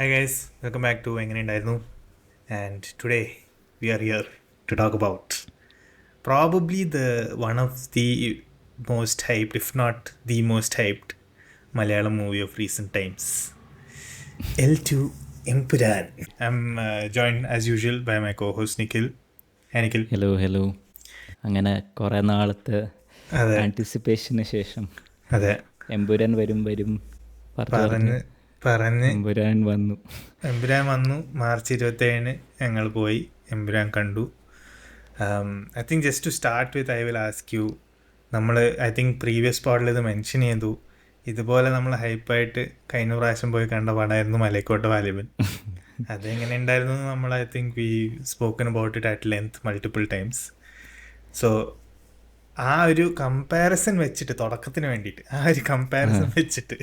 Hi guys, welcome back to എങ്ങനെയുണ്ടായിരുന്നു. And today we are here to talk about probably the one of the most hyped, if not the most hyped, Malayalam movie of recent times, L2 Empuraan. I'm joined as usual by my co-host Nikhil. Hi Nikhil. Hello. അങ്ങനെ കുറേ നാളത്തെ അതെ ആൻറ്റിസിപ്പേഷന് ശേഷം അതെ എമ്പുരാൻ വരും പറഞ്ഞ് എമ്പുരാൻ വന്നു. എമ്പുരാൻ വന്നു. മാർച്ച് 27 ഞങ്ങൾ പോയി എമ്പുരാൻ കണ്ടു. I think just to start with I will ask you, നമ്മൾ ഐ തിങ്ക് പ്രീവിയസ് പാർട്ടിൽ ഇത് മെൻഷൻ ചെയ്തു, ഇതുപോലെ നമ്മൾ ഹൈപ്പായിട്ട് കഴിഞ്ഞ പ്രാവശ്യം പോയി കണ്ട പടമായിരുന്നു മലൈക്കോട്ട വാലിബൻ. അതെങ്ങനെ ഉണ്ടായിരുന്നു നമ്മൾ I think we spoken about it at length multiple times. So ആ ഒരു കമ്പാരിസൺ വെച്ചിട്ട് തുടക്കത്തിന് വേണ്ടിയിട്ട് ആ ഒരു കമ്പാരിസൺ വെച്ചിട്ട്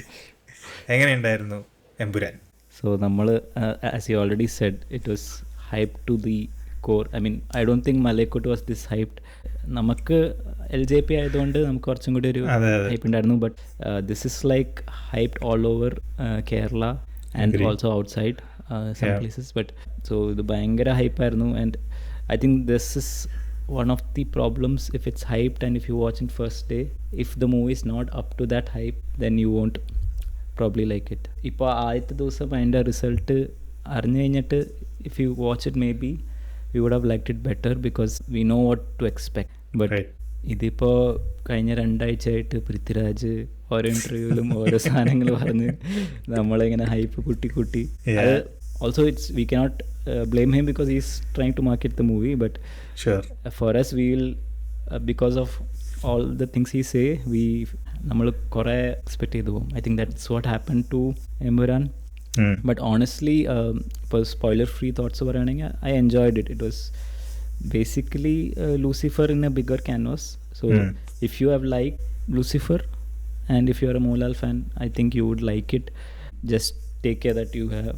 എങ്ങനെയുണ്ടായിരുന്നു എമ്പുരാൻ? സോ നമ്മൾ as you already said it was hype to the core. I mean I don't think Malaikottai was this hyped. നമുക്ക് LJP ആയതുകൊണ്ട് നമുക്ക് കുറച്ചും കൂടി ഒരു ഹൈപ്പ് ഉണ്ടായിരുന്നു. But this is like hyped all over Kerala and also outside some places. But so ഇത് ഭയങ്കര ഹൈപ്പായിരുന്നു. And I think this is one of the problems if it's hyped and if you watch it first day, if the movie is not up to that hype, then you won't probably like it. ഇപ്പോൾ ആദ്യത്തെ ദിവസം അതിൻ്റെ result അറിഞ്ഞു കഴിഞ്ഞിട്ട് if you watch it maybe we would have liked it better because we know what to expect. But ഇതിപ്പോൾ കഴിഞ്ഞ 2 ആഴ്ചയായിട്ട് പൃഥ്വിരാജ് ഓരോ ഇൻ്റർവ്യൂവിലും ഓരോ സാധനങ്ങൾ പറഞ്ഞ് നമ്മളിങ്ങനെ ഹൈപ്പ് കൂട്ടി അത് also we cannot blame him because he's trying to market the movie, but sure for us we will because of all the things he say നമ്മൾ കുറേ എക്സ്പെക്ട് ചെയ്തു പോകും. I think that's what happened to Empuraan. But honestly ഇപ്പോൾ spoiler free thoughts പറയുകയാണെങ്കിൽ I enjoyed it. It was basically Lucifer in a bigger canvas. So if you have liked Lucifer and if you are a Moonlight fan, I think you would like it. Just take care that you have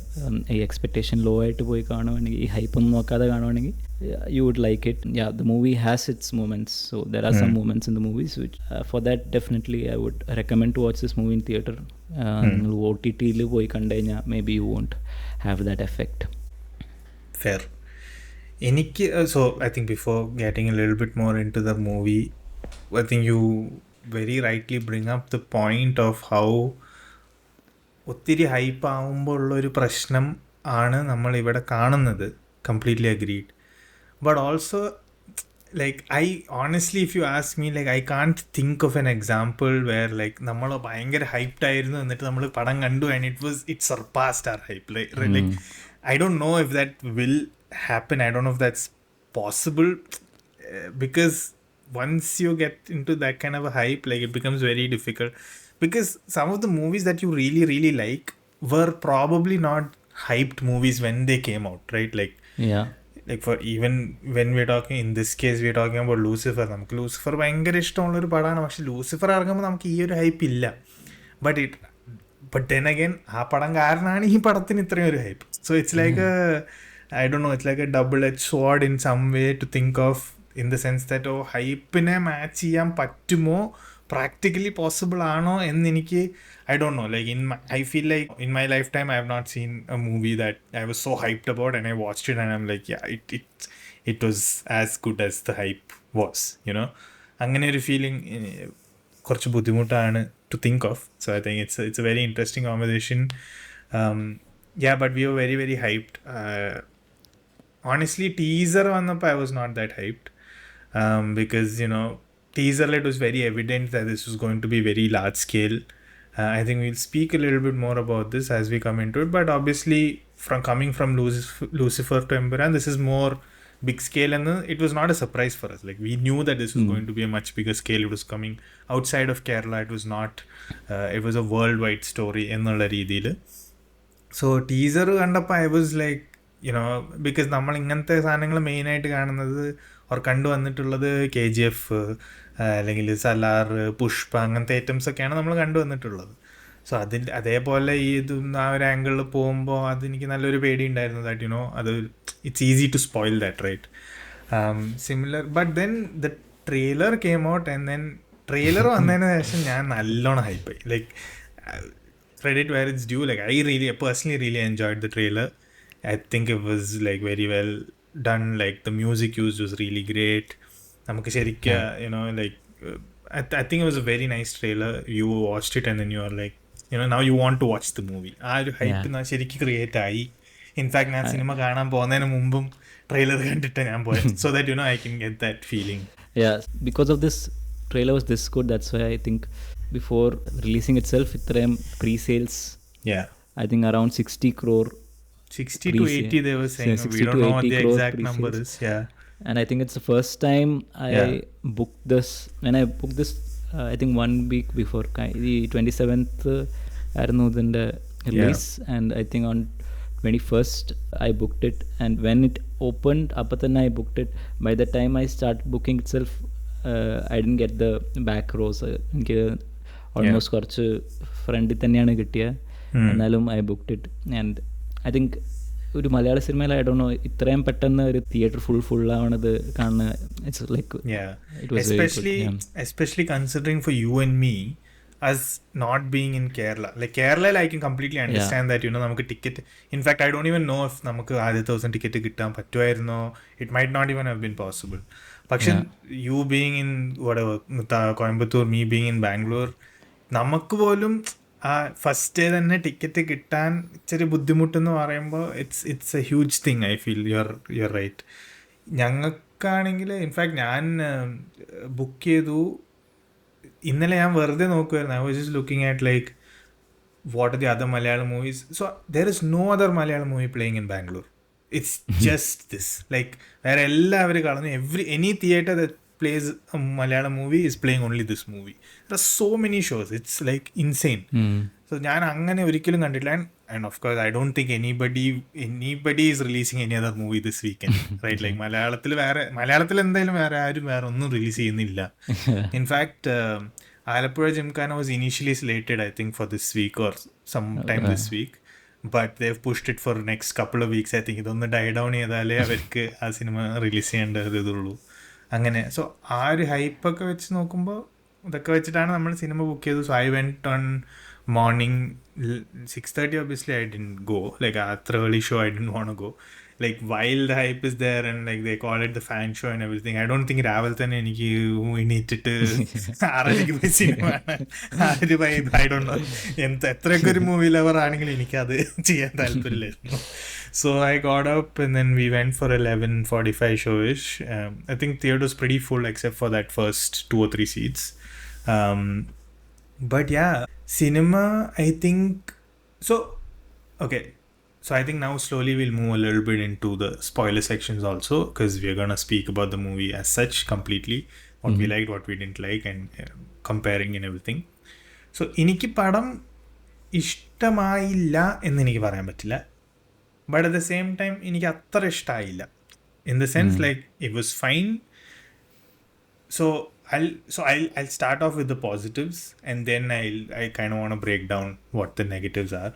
ഈ expectation low ആയിട്ട് പോയി കാണുവാണെങ്കിൽ, ഈ hype ഒന്നും നോക്കാതെ കാണുവാണെങ്കിൽ you would like it. Yeah, the movie has its moments. So there are some moments in the movies which for that definitely I would recommend to watch this movie in theatre. നിങ്ങൾ OTTയിൽ പോയി കണ്ടു കഴിഞ്ഞാൽ maybe you won't have that effect. Fair. എനിക്ക് so I think before getting A little bit more into the movie, I think you very rightly bring up the point of how ഒത്തിരി hype ആകുമ്പോൾ ഉള്ളൊരു പ്രശ്നം ആണ് നമ്മളിവിടെ കാണുന്നത്. Completely agreed. But also like I honestly if you ask me, like I can't think of an example where like നമ്മൾ ഭയങ്കര hyped ആയിരുന്നു എന്നിട്ട് നമ്മൾ പടം കണ്ടു and it surpassed our hype. Like I don't know if that will happen. I don't know if that's possible because once you get into that kind of a hype, like it becomes very difficult because some of the movies that you really really like were probably not hyped movies when they came out, right? Like for even when we're talking in this case we're talking about Lucifer. നമുക്ക് Lucifer ഭയങ്കര ഇഷ്ടമുള്ളൊരു പടമാണ്. പക്ഷെ Lucifer ഇറങ്ങുമ്പോൾ നമുക്ക് ഈ ഒരു hype ഇല്ല. ബട്ട് then again ആ പടം കാരണമാണ് ഈ പടത്തിന് ഇത്രയും ഒരു hype. So it's like I don't know, it's like a double-edged sword in some way to think of, in the sense that ഹൈപ്പിനെ മാച്ച് ചെയ്യാൻ പറ്റുമോ, പ്രാക്ടിക്കലി പോസിബിൾ ആണോ എന്ന് എനിക്ക് I don't know. Like I feel like in my lifetime I have not seen a movie that I was so hyped about and I watched it and I'm like yeah, it was as good as the hype was, you know. അങ്ങനെ ഒരു feeling കുറച്ച് ബുദ്ധിമുട്ടാണ് to think of. So I think it's a very interesting conversation. Yeah, but we were very very hyped. Honestly, teaser vannappo I was not that hyped because you know teaser it was very evident that this was going to be very large scale. I think we'll speak a little bit more about this as we come into it, but obviously coming from Lucifer to Empuraan, this is more big scale and it was not a surprise for us. Like we knew that this was going to be a much bigger scale. It was coming outside of Kerala. It was not it was a worldwide story ennulla reethiyil. So teaser kandappo I was like, you know, because നമ്മൾ ഇങ്ങനത്തെ സാധനങ്ങൾ മെയിനായിട്ട് കാണുന്നത് or കണ്ടു വന്നിട്ടുള്ളത് KGF അല്ലെങ്കിൽ സലാർ, പുഷ്പ അങ്ങനത്തെ ഐറ്റംസൊക്കെയാണ് നമ്മൾ കണ്ടു വന്നിട്ടുള്ളത്. സോ അതേപോലെ ഈ ഇത് ആ ഒരു ആംഗിളിൽ പോകുമ്പോൾ അതെനിക്ക് നല്ലൊരു പേടി ഉണ്ടായിരുന്നു ദാറ്റ് യുനോ അത് it's easy to spoil that, right? Similar. But then the trailer came out and then trailer വന്നതിന് ശേഷം ഞാൻ നല്ലോണം ഹൈപ്പായി. Like credit where it's due. Like I personally really enjoyed the trailer. I think it was like very well done. Like the music used was really great. നമുക്ക് ശരിക്കും like I think it was a very nice trailer. You watched it and then you are like, now you want to watch the movie. ആ ഒരു hype ശരിക്കും create ആയി. In fact ഞാൻ cinema കാണാൻ പോകുന്നതിന് മുമ്പും ട്രെയിലർ കണ്ടിട്ട് ഞാൻ പോയത്. So that I can get that feeling. Yeah, because of this trailer was this good, that's why I think before releasing itself itrayam pre-sales, I think around 60 crore, 60 to 80 they were saying. We don't know what the exact number is. And I think it's the first time I booked this. When I booked this, I think 1 week before, the 27th ആയിരുന്നു ഇതിൻ്റെ release, and I think on 21st I booked it, and when it opened അപ്പോൾ തന്നെ I booked it. By the time I start booking itself, I didn't get the back rows. എനിക്ക് almost കുറച്ച് ഫ്രണ്ടിൽ തന്നെയാണ് കിട്ടിയത്. എന്നാലും I booked it, and I think ഒരു മലയാള സിനിമയിൽ I don't know ഇത്രയും പെട്ടെന്ന് ഒരു തിയേറ്റർ ഫുൾ ആവണത് കാണുന്ന it's like it was especially considering for you and me as not being in Kerala. Like Kerala, I can completely understand that, നമുക്ക് ticket, in fact I don't even know if നമുക്ക് ആദ്യത്തെ ദിവസം ticket കിട്ടാൻ പറ്റുമായിരുന്നോ. It might not even have been possible. പക്ഷെ you being in whatever Coimbatore, me being in Bangalore, നമുക്ക് പോലും ആ first day തന്നെ ടിക്കറ്റ് കിട്ടാൻ ഇച്ചിരി ബുദ്ധിമുട്ടെന്ന് പറയുമ്പോൾ it's a huge thing. I feel your right. ഞങ്ങൾക്കാണെങ്കിൽ ഇൻഫാക്ട് ഞാൻ ബുക്ക് ചെയ്തു ഇന്നലെ. ഞാൻ വെറുതെ നോക്കുമായിരുന്നു. I was just looking at like what are the other Malayalam movies. So there is no other Malayalam movie playing in Bangalore. It's just this. Like വേറെ എല്ലാവരും കളഞ്ഞു. Any theatre that plays a Malayalam movie is playing only this movie. There are so many shows. It's like insane. So ഞാൻ അങ്ങനെ ഒരിക്കലും കണ്ടിട്ടില്ല. And of course I don't think anybody is releasing any other movie this weekend. Right? Like മലയാളത്തിൽ എന്തായാലും വേറെ ഒന്നും release ചെയ്യുന്നില്ല. In fact Alappuzha gymkhana was initially slated I think for this week or sometime this week, but they've pushed it for next couple of weeks. I think ഇതൊന്ന് dye down ചെയ്താലേ അവർക്ക് ആ cinema release ചെയ്യേണ്ടത് ഇതുള്ളൂ. അങ്ങനെ. സോ ആ ഒരു ഹൈപ്പൊക്കെ വെച്ച് നോക്കുമ്പോൾ ഇതൊക്കെ വെച്ചിട്ടാണ് നമ്മൾ സിനിമ ബുക്ക് ചെയ്തത്. So I went on morning 6:30. obviously I didn't go. Like after early show I didn't want to go. Like while the hype is there and like they call it the fan show and everything, I don't think രാവിലെ തന്നെ എനിക്ക് എണീറ്റിട്ട് 6:00 പോയി cinema ആ ഒരു vibe I don't know. എത്രയൊക്കെ ഒരു movie lover ആണെങ്കിലും എനിക്കത് ചെയ്യാൻ താല്പര്യമില്ലായിരുന്നു. So I got up and then we went for 11:45 show-ish. I think theatre was pretty full except for that first 2 or 3 seats. But yeah, cinema, I think... So, okay. So I think now slowly we'll move a little bit into the spoiler sections also, because we're going to speak about the movie as such completely. What we liked, what we didn't like, and comparing and everything. So, എനിക്ക് പടം ഇഷ്ടമായില്ല എന്ന് എനിക്ക് പറയാൻ പറ്റില്ല. But at the same time, എനിക്ക് അത്ര ഇഷ്ടമായില്ല. In the sense, like, it was fine. So I'll start off with the positives, and then I kind of want to break down what the negatives are.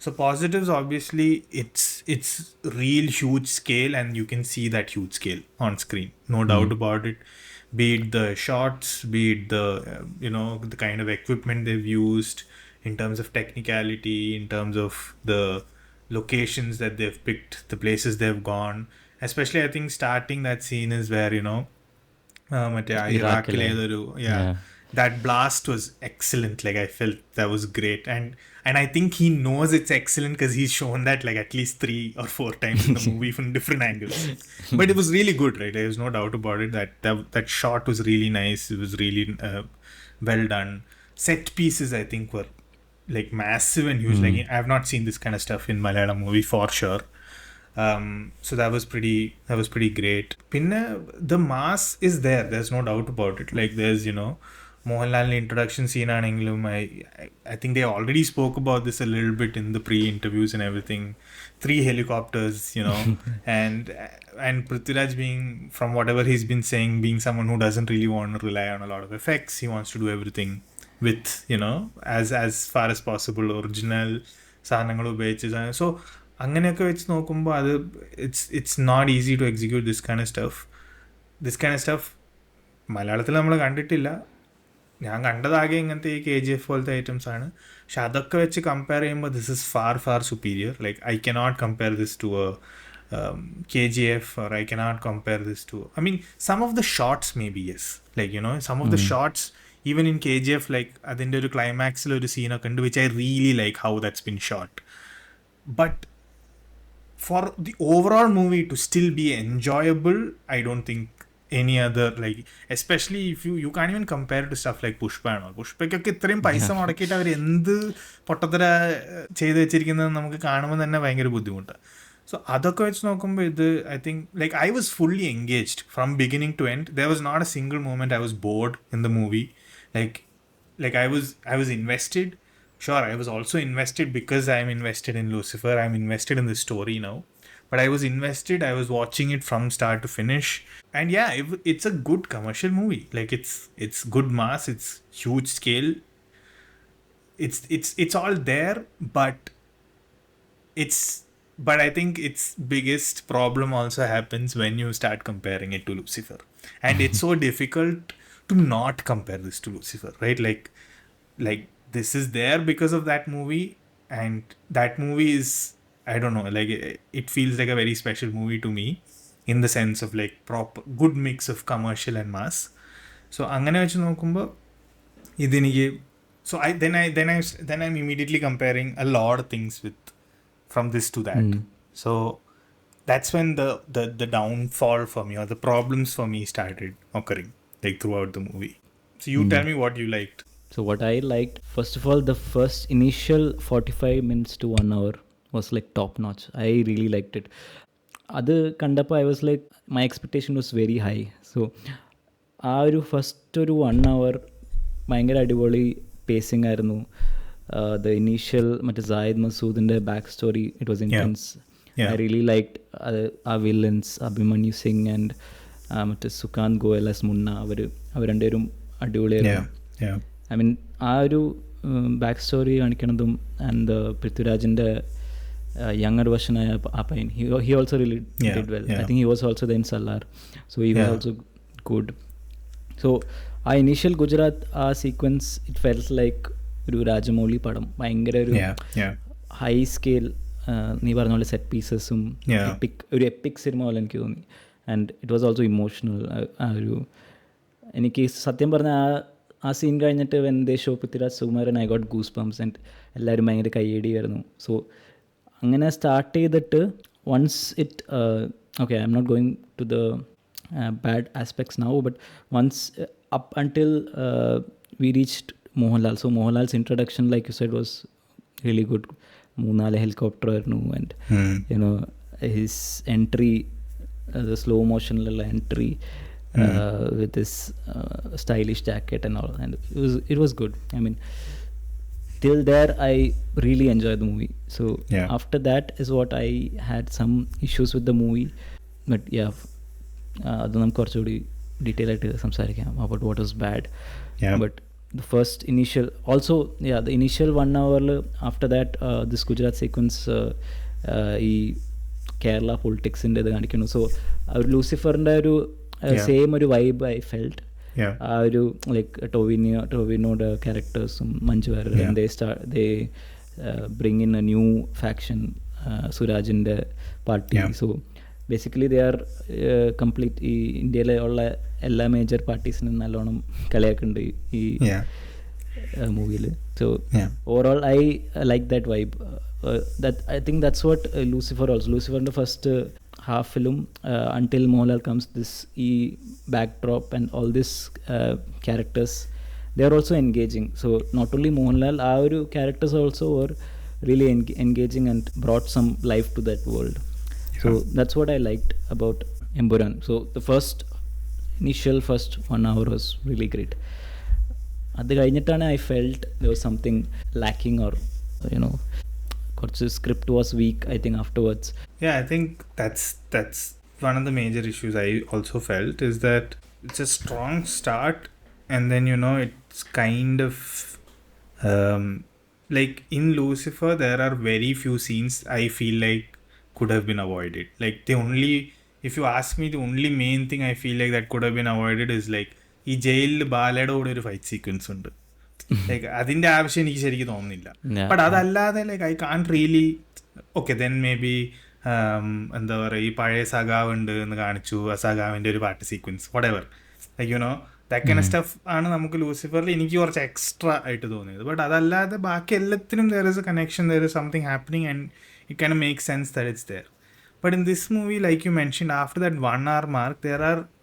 So positives, obviously, it's real huge scale, and you can see that huge scale on screen. No doubt about it. Be it the shots, be it the, the kind of equipment they've used, in terms of technicality, in terms of the locations that they've picked, the places they've gone. Especially I think starting that scene is where Iraqile that blast was excellent. Like I felt that was great, and I think he knows it's excellent because he's shown that like at least 3 or 4 times in the movie from different angles. But it was really good, right? There's no doubt about it. That shot was really nice. It was really well done. Set pieces I think were like massive and huge. Like I have not seen this kind of stuff in Malayalam movie for sure. So that was pretty great. Pinna the mass is there. There's no doubt about it. Like there's Mohanlal introduction scene aanengilum I think they already spoke about this a little bit in the pre-interviews and everything. 3 helicopters, and Prithviraj being, from whatever he's been saying, being someone who doesn't really want to rely on a lot of effects. He wants to do everything with as far as possible original സാധനങ്ങൾ ഉപയോഗിച്ച്. So അങ്ങനെയൊക്കെ വെച്ച് നോക്കുമ്പോൾ അത് it's not easy to execute this kind of stuff മലയാളത്തിൽ നമ്മൾ കണ്ടിട്ടില്ല. ഞാൻ കണ്ടതാകെ ഇങ്ങനത്തെ ഈ KGF പോലത്തെ ഐറ്റംസ് ആണ്. പക്ഷെ അതൊക്കെ വെച്ച് കമ്പയർ ചെയ്യുമ്പോൾ this is far far superior. Like I cannot compare this to KGF, or I cannot compare this to, I mean, some of the shots maybe yes, like you know, some of the shots even in KGF, like adinte oru climax il oru scene okke undu which I really like how that's been shot. But for the overall movie to still be enjoyable, I don't think any other, like especially if you can't even compare to stuff like Pushpa and all. പുഷ്പയ്ക്കൊക്കെ ഇത്രയും പൈസ മുടക്കിയിട്ട് അവർ എന്ത് പൊട്ടത്തര ചെയ്ത് വെച്ചിരിക്കുന്നത് നമുക്ക് കാണുമ്പോൾ തന്നെ ഭയങ്കര ബുദ്ധിമുട്ടാണ്. സോ അതൊക്കെ വെച്ച് നോക്കുമ്പോൾ ഇത് I think like I was fully engaged from beginning to end. There was not a single moment I was bored in the movie. Like I was invested. Sure, I was also invested because I am invested in Lucifer. I am invested in the story now. But I was invested. I was watching it from start to finish. And yeah, it's a good commercial movie. Like it's good mass. It's huge scale. It's all there, but I think its biggest problem also happens when you start comparing it to Lucifer. And it's so difficult to not compare this to Lucifer, right? Like this is there because of that movie, and that movie is, I don't know, like it feels like a very special movie to me in the sense of like proper good mix of commercial and mass. So angane vechu nokkumbo idenike, so I'm immediately comparing a lot of things with from this to that. So that's when the downfall for me, or the problems for me, started occurring like throughout the movie. So you tell me what you liked. So what I liked, first of all, the first initial 45 minutes to 1 hour was like top notch. I really liked it. Other kandappa I was like, my expectation was very high. So ആ ഒരു first ഒരു 1 hour ഭയങ്കര അടിപൊളി pacing ആയിരുന്നു. The initial മറ്റേ സായിദ് മസൂദിൻ്റെ back story, it was intense. I really liked our villains, Abhimanyu Singh and മറ്റേ Sukanth Goyal as മുന്ന. അവർ രണ്ടുപേരും അടിപൊളിയായിരുന്നു. ഐ മീൻ ആ ഒരു ബാക്ക് സ്റ്റോറി കാണിക്കണതും, ആൻഡ് പൃഥ്വിരാജിൻ്റെ യങ്ങർ വെർഷനായ ആ പയ്യൻ, he also really did well. I think he was also then Salar, so he was also good. So ആ ഇനീഷ്യൽ ഗുജറാത്ത് ആ സീക്വൻസ്, ഇറ്റ് ഫെൽസ് ലൈക്ക് ഒരു രാജമൗലി പടം. ഭയങ്കര ഒരു ഹൈ സ്കെയിൽ, നീ പറഞ്ഞ പോലെ സെറ്റ് പീസസും ഒരു എപ്പിക് സിനിമ പോലെ എനിക്ക് തോന്നി. And it was also emotional. ആ ഒരു എനിക്ക് സത്യം പറഞ്ഞാൽ ആ സീൻ കഴിഞ്ഞിട്ട് when they show Prithviraj Sukumaran, I got goose bumps and എല്ലാവരും ഭയങ്കര കയ്യടിയായിരുന്നു. സോ അങ്ങനെ സ്റ്റാർട്ട് ചെയ്തിട്ട് once it okay, I am not going to the bad aspects now, but once up until we reached Mohanlal. So Mohanlal's introduction, like you said, was really good. Moonale helicopter ആയിരുന്നു, and you know his entry, the slow motion entry with his stylish jacket and all, and it was good. I mean, till there I really enjoyed the movie. So after that is what I had some issues with the movie, but yeah, അത് നമുക്ക് കുറച്ചുകൂടി detail ആയിട്ട് സംസാരിക്കാം about what was bad. But the first initial also, the initial 1 hour after that, this Gujarat sequence, ഈ കേരള പൊളിറ്റിക്സിൻ്റെ ഇത് കാണിക്കുന്നു. So ഒരു ലൂസിഫറിൻ്റെ ഒരു സെയിം ഒരു വൈബ് ഐ ഫെൽറ്റ്. ആ ഒരു ലൈക്ക് ടോവിനോയുടെ ക്യാരക്ടേഴ്സും Manju Warrier, they bring in a new faction, സുരാജിൻ്റെ party. So basically they are complete ഈ ഇന്ത്യയിലെ ഉള്ള എല്ലാ മേജർ പാർട്ടീസിനും നല്ലോണം കളിയാക്കുന്നുണ്ട് ഈ മൂവിയിൽ. So overall I like that vibe. I think that's what Lucifer also. Lucifer in the first half film, until Mohanlal comes, this backdrop and all these characters, they are also engaging. So not only Mohanlal, our characters also were really engaging and brought some life to that world. So that's what I liked about Empuraan. So the initial first 1 hour was really great. അത് കഴിഞ്ഞിട്ടാണ് I felt there was something lacking, or you know, script was weak, I think, afterwards. I think that's one of the major issues I also felt, is that it's a strong start, and then you know it's kind of like in Lucifer there are very few scenes I feel like could have been avoided. Like if you ask me, the only main thing I feel like that could have been avoided is like ഈ ജയിലിൽ ബാലയുടെ കൂടെ ഒരു fight sequence ഉണ്ട്. Like അതിൻ്റെ ആവശ്യം എനിക്ക് ശരിക്കും തോന്നുന്നില്ല. ബട്ട് അതല്ലാതെ like I can't really okay then may be എന്താ പറയുക, ഈ പഴയ സഖാവ് ഉണ്ട് എന്ന് കാണിച്ചു, ആ സഖാവിൻ്റെ ഒരു പാട്ട് sequence whatever, like you know that kind of stuff ആണ് നമുക്ക് ലൂസിഫറിൽ എനിക്ക് കുറച്ച് എക്സ്ട്രാ ആയിട്ട് തോന്നിയത്. ബട്ട് അതല്ലാതെ ബാക്കി എല്ലാത്തിനും there is A connection, there is something happening and it can make sense that it's there. But in this movie, like you mentioned, after that 1 hour mark,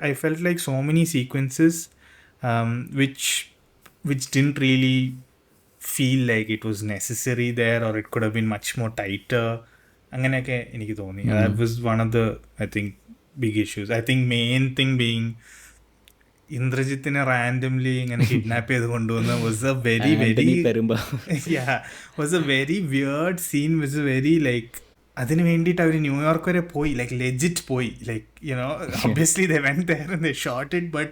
I felt like so many sequences which didn't really feel like it was necessary there, or it could have been much more tighter. അങ്ങനെയൊക്കെ എനിക്ക് തോന്നി. That was one of the, I think, big issues. I think main thing being ഇന്ദ്രജിത്തിനെ randomly ഇങ്ങനെ kidnap ചെയ്ത് കൊണ്ടുവന്ന was a very weird scene, was a very like അതിന് വേണ്ടിയിട്ട് അവർ New York വരെ പോയി, ലൈക്ക് ലെജിറ്റ് പോയി, like you know obviously they went there and they shot it, but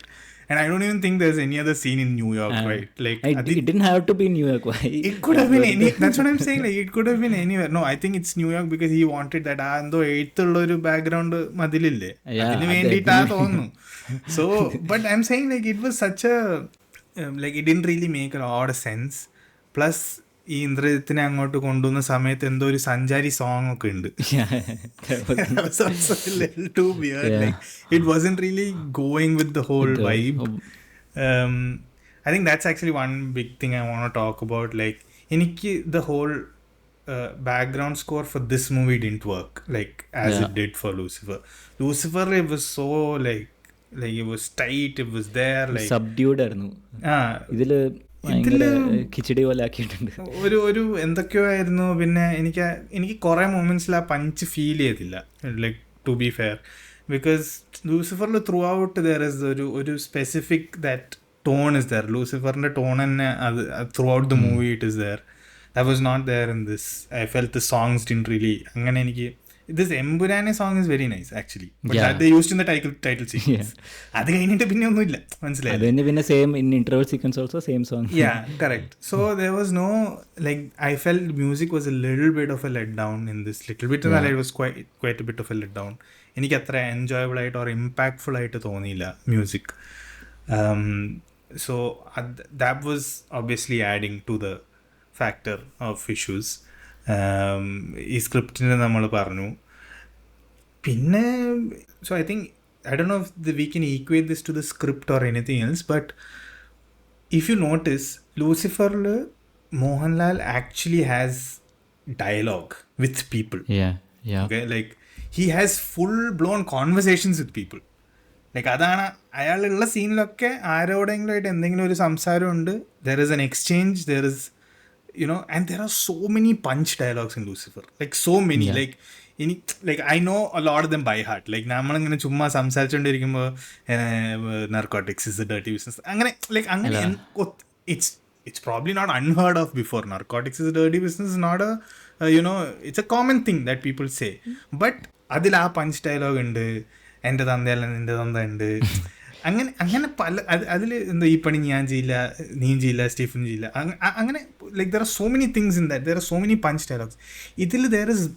and I don't even think there's any other scene in New York, right? Like it didn't have to be New York. Why? It could have been any, that's what I'm saying, like it could have been anywhere. No, I think it's New York because he wanted that എന്തോ എഴുത്തുള്ള ഒരു background മതിലില്ലേ, അതിന് വേണ്ടിയിട്ടാ തോന്നുന്നു. So but I'm saying like it was such a like it didn't really make a lot of sense. Plus ഈ ഇന്ദ്രജിത്തിനെ അങ്ങോട്ട് കൊണ്ടുവന്ന സമയത്ത് എന്തോ ഒരു സഞ്ചാരി സോങ് ഒക്കെ ഉണ്ട്. Too weird. Like it wasn't really going with the whole vibe. I think that's actually one big thing I want to talk about. Like എനിക്ക് the whole background score for this movie didn't work like as it did for Lucifer. It was so like it was tight, it was there, like subdued ആയിരുന്നു. ഇതില് കിച്ചടി പോലെ ആക്കിയിട്ടുണ്ട്. ഒരു എന്തൊക്കെയോ ആയിരുന്നു. പിന്നെ എനിക്ക് കുറേ മൊമെന്റ്സിൽ ആ പഞ്ച് ഫീൽ ചെയ്തില്ല, like to be fair, because ലൂസിഫറിൽ ത്രൂ ഔട്ട് ദർ ഇസ് ഒരു specific that tone is there. ലൂസിഫറിൻ്റെ ടോൺ തന്നെ അത് throughout the movie it is there. That was not there in this. I felt the songs didn't really അങ്ങനെ എനിക്ക് this Empuraan song is very nice actually, but that they used in the title sequence. അത് കഴിഞ്ഞിട്ട് പിന്നെ ഒന്നുമില്ല, മനസ്സിലായി. അതിന് പിന്നെ same in interval sequence also same song. Yeah, correct. So there was no like, I felt music was a little bit of a letdown in this. Little bit it was quite a bit of a letdown. എനിക്ക് അത്ര enjoyable ആയിട്ട് or impactful ആയിട്ട് തോന്നിയില്ല music. So that was obviously adding to the factor of issues. ഈ സ്ക്രിപ്റ്റിന് നമ്മൾ പറഞ്ഞു. പിന്നെ so I think I don't know if we can equate this to the script or anything else, but if you notice, Lucifer Mohanlal actually has dialogue with people. Yeah. Okay, like he has full blown conversations with people. Like അതാണ് അയാളുള്ള സീനിലൊക്കെ ആരോടെങ്കിലും ആയിട്ട് എന്തെങ്കിലും ഒരു സംസാരമുണ്ട്. There is an exchange, there is, you know, and there are so many punch dialogues in Lucifer, like so many. Like I know a lot of them by heart. Like നമ്മളിങ്ങനെ ചുമ്മാ സംസാരിച്ചുകൊണ്ടിരിക്കുമ്പോൾ narcotics is a dirty business അങ്ങനെ like അങ്ങനെ it's probably not unheard of before. Narcotics is a dirty business is not a you know, it's a common thing that people say, but അതിൽ ആ punch dialogue ഉണ്ട്. എൻ്റെ തന്തയല്ല നിൻ്റെ തന്ത ഉണ്ട്, അങ്ങനെ പല അതിൽ എന്താ ഈ പണി ഞാൻ ചെയ്യില്ല, നീ ചെയ്യില്ല, സ്റ്റീഫൻ ചെയ്യില്ല, അങ്ങനെ like there are so many things in that. There are so many punch dialogues. ഇതിൽ there is,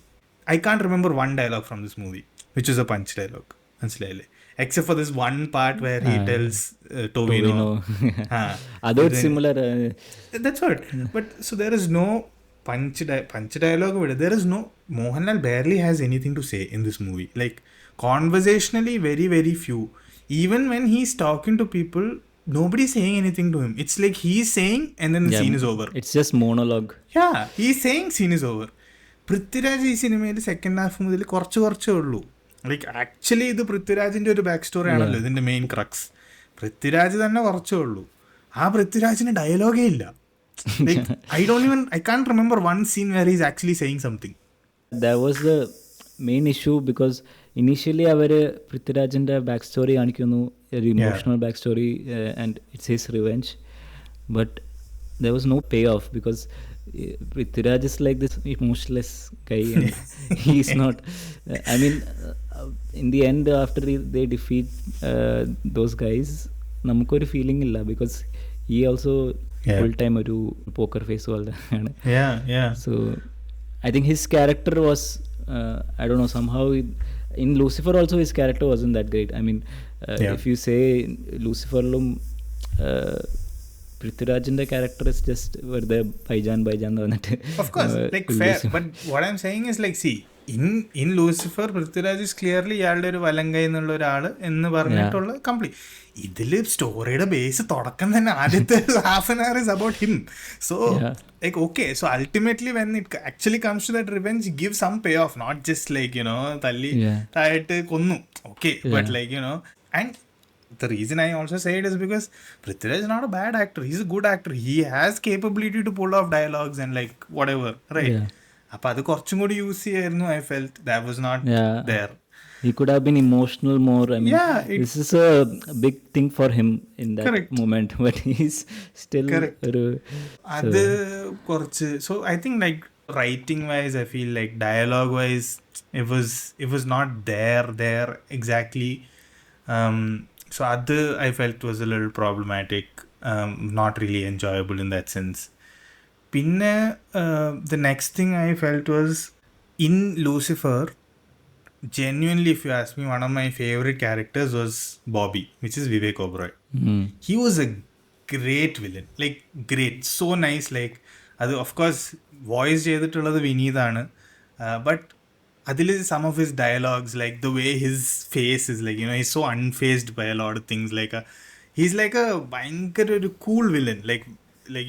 I can't remember one dialogue from this movie which is a punch dialogue, മനസ്സിലായില്ലേ, except for this one part where he tells Tovino. That's similar. That's what. But so there is no punch dialogue with it. There is no, Mohanlal barely has anything to say in this movie. Like conversationally very very few. Even when he's talking to people, nobody's saying anything to him. It's like he's saying and then the scene is over. It's just monologue. Yeah, he's saying, scene is over. Prithviraj ഈ സിനിമയിൽ second half മുതൽ കുറച്ചേ ഉള്ളൂ. Like actually ഇത് പൃഥ്വിരാജിൻ്റെ ഒരു back story ആണല്ലോ ഇതിൻ്റെ മെയിൻ ക്രക്സ്. പൃഥ്വിരാജ് തന്നെ കുറച്ചേ ഉള്ളൂ. ആ പൃഥ്വിരാജിന് ഡയലോഗേ ഇല്ല. Like I can't remember one scene where he's actually saying something. That was the main issue because initially അവർ പൃഥ്വിരാജിൻ്റെ ബാക്ക് സ്റ്റോറി കാണിക്കുന്നു, ഒരു emotional back story, and it's his revenge, but there was no payoff because Prithviraj is like this emotionless guy and he's not. I mean, in the end after they defeat those guys, നമുക്കൊരു feeling ഇല്ല because he also full time ഒരു poker face പോലെ ആണ്. So I think his character was I don't know, somehow in Lucifer also his character wasn't that great. I mean if you say Luciferലും പൃഥ്വിരാജിന്റെ character is just വെറുതെ ബൈജാൻ എന്ന് പറഞ്ഞിട്ട്. Of course, like fair. But what I'm saying is like, see, in Lucifer, Prithviraj is clearly ഇയാളുടെ ഒരു വലങ്കൈ എന്നുള്ള ഒരാള് എന്ന് പറഞ്ഞിട്ടുള്ള കംപ്ലീറ്റ്. ഇതില് സ്റ്റോറിയുടെ ബേസ് തുടക്കം തന്നെ ആദ്യത്തെ half an hour is about him. So like okay, so ultimately when it actually comes to that revenge, give some payoff, not just like, you know, തല്ലി താഴെട്ട് കൊന്നു. Okay, but like, you know, and the reason I also say it is because Prithviraj is not a bad actor. He's a good actor. He has capability to pull off dialogues and like whatever, right? അപ്പോൾ അത് കുറച്ചും കൂടി use ചെയ്യായിരുന്നു. I felt that was not there. He could have been emotional more. I mean, this is a big thing for him in that moment, but he's still അത് കുറച്ച്. So I think like writing wise, I feel like dialogue wise, it was not there exactly. So other I felt was a little problematic, not really enjoyable in that sense. Pinne the next thing I felt was in Lucifer, genuinely if you ask me, one of my favorite characters was Bobby, which is Vivek Oberoi. He was a great villain, like great, so nice. Like adu of course voice ചെയ്തിട്ടുള്ളത് വിനീതാണ്, but അതിൽ some of his dialogues, like the way his face is, like, you know, he's so unfazed by a lot of things. Like he's like a ഭയങ്കര ഒരു cool villain, like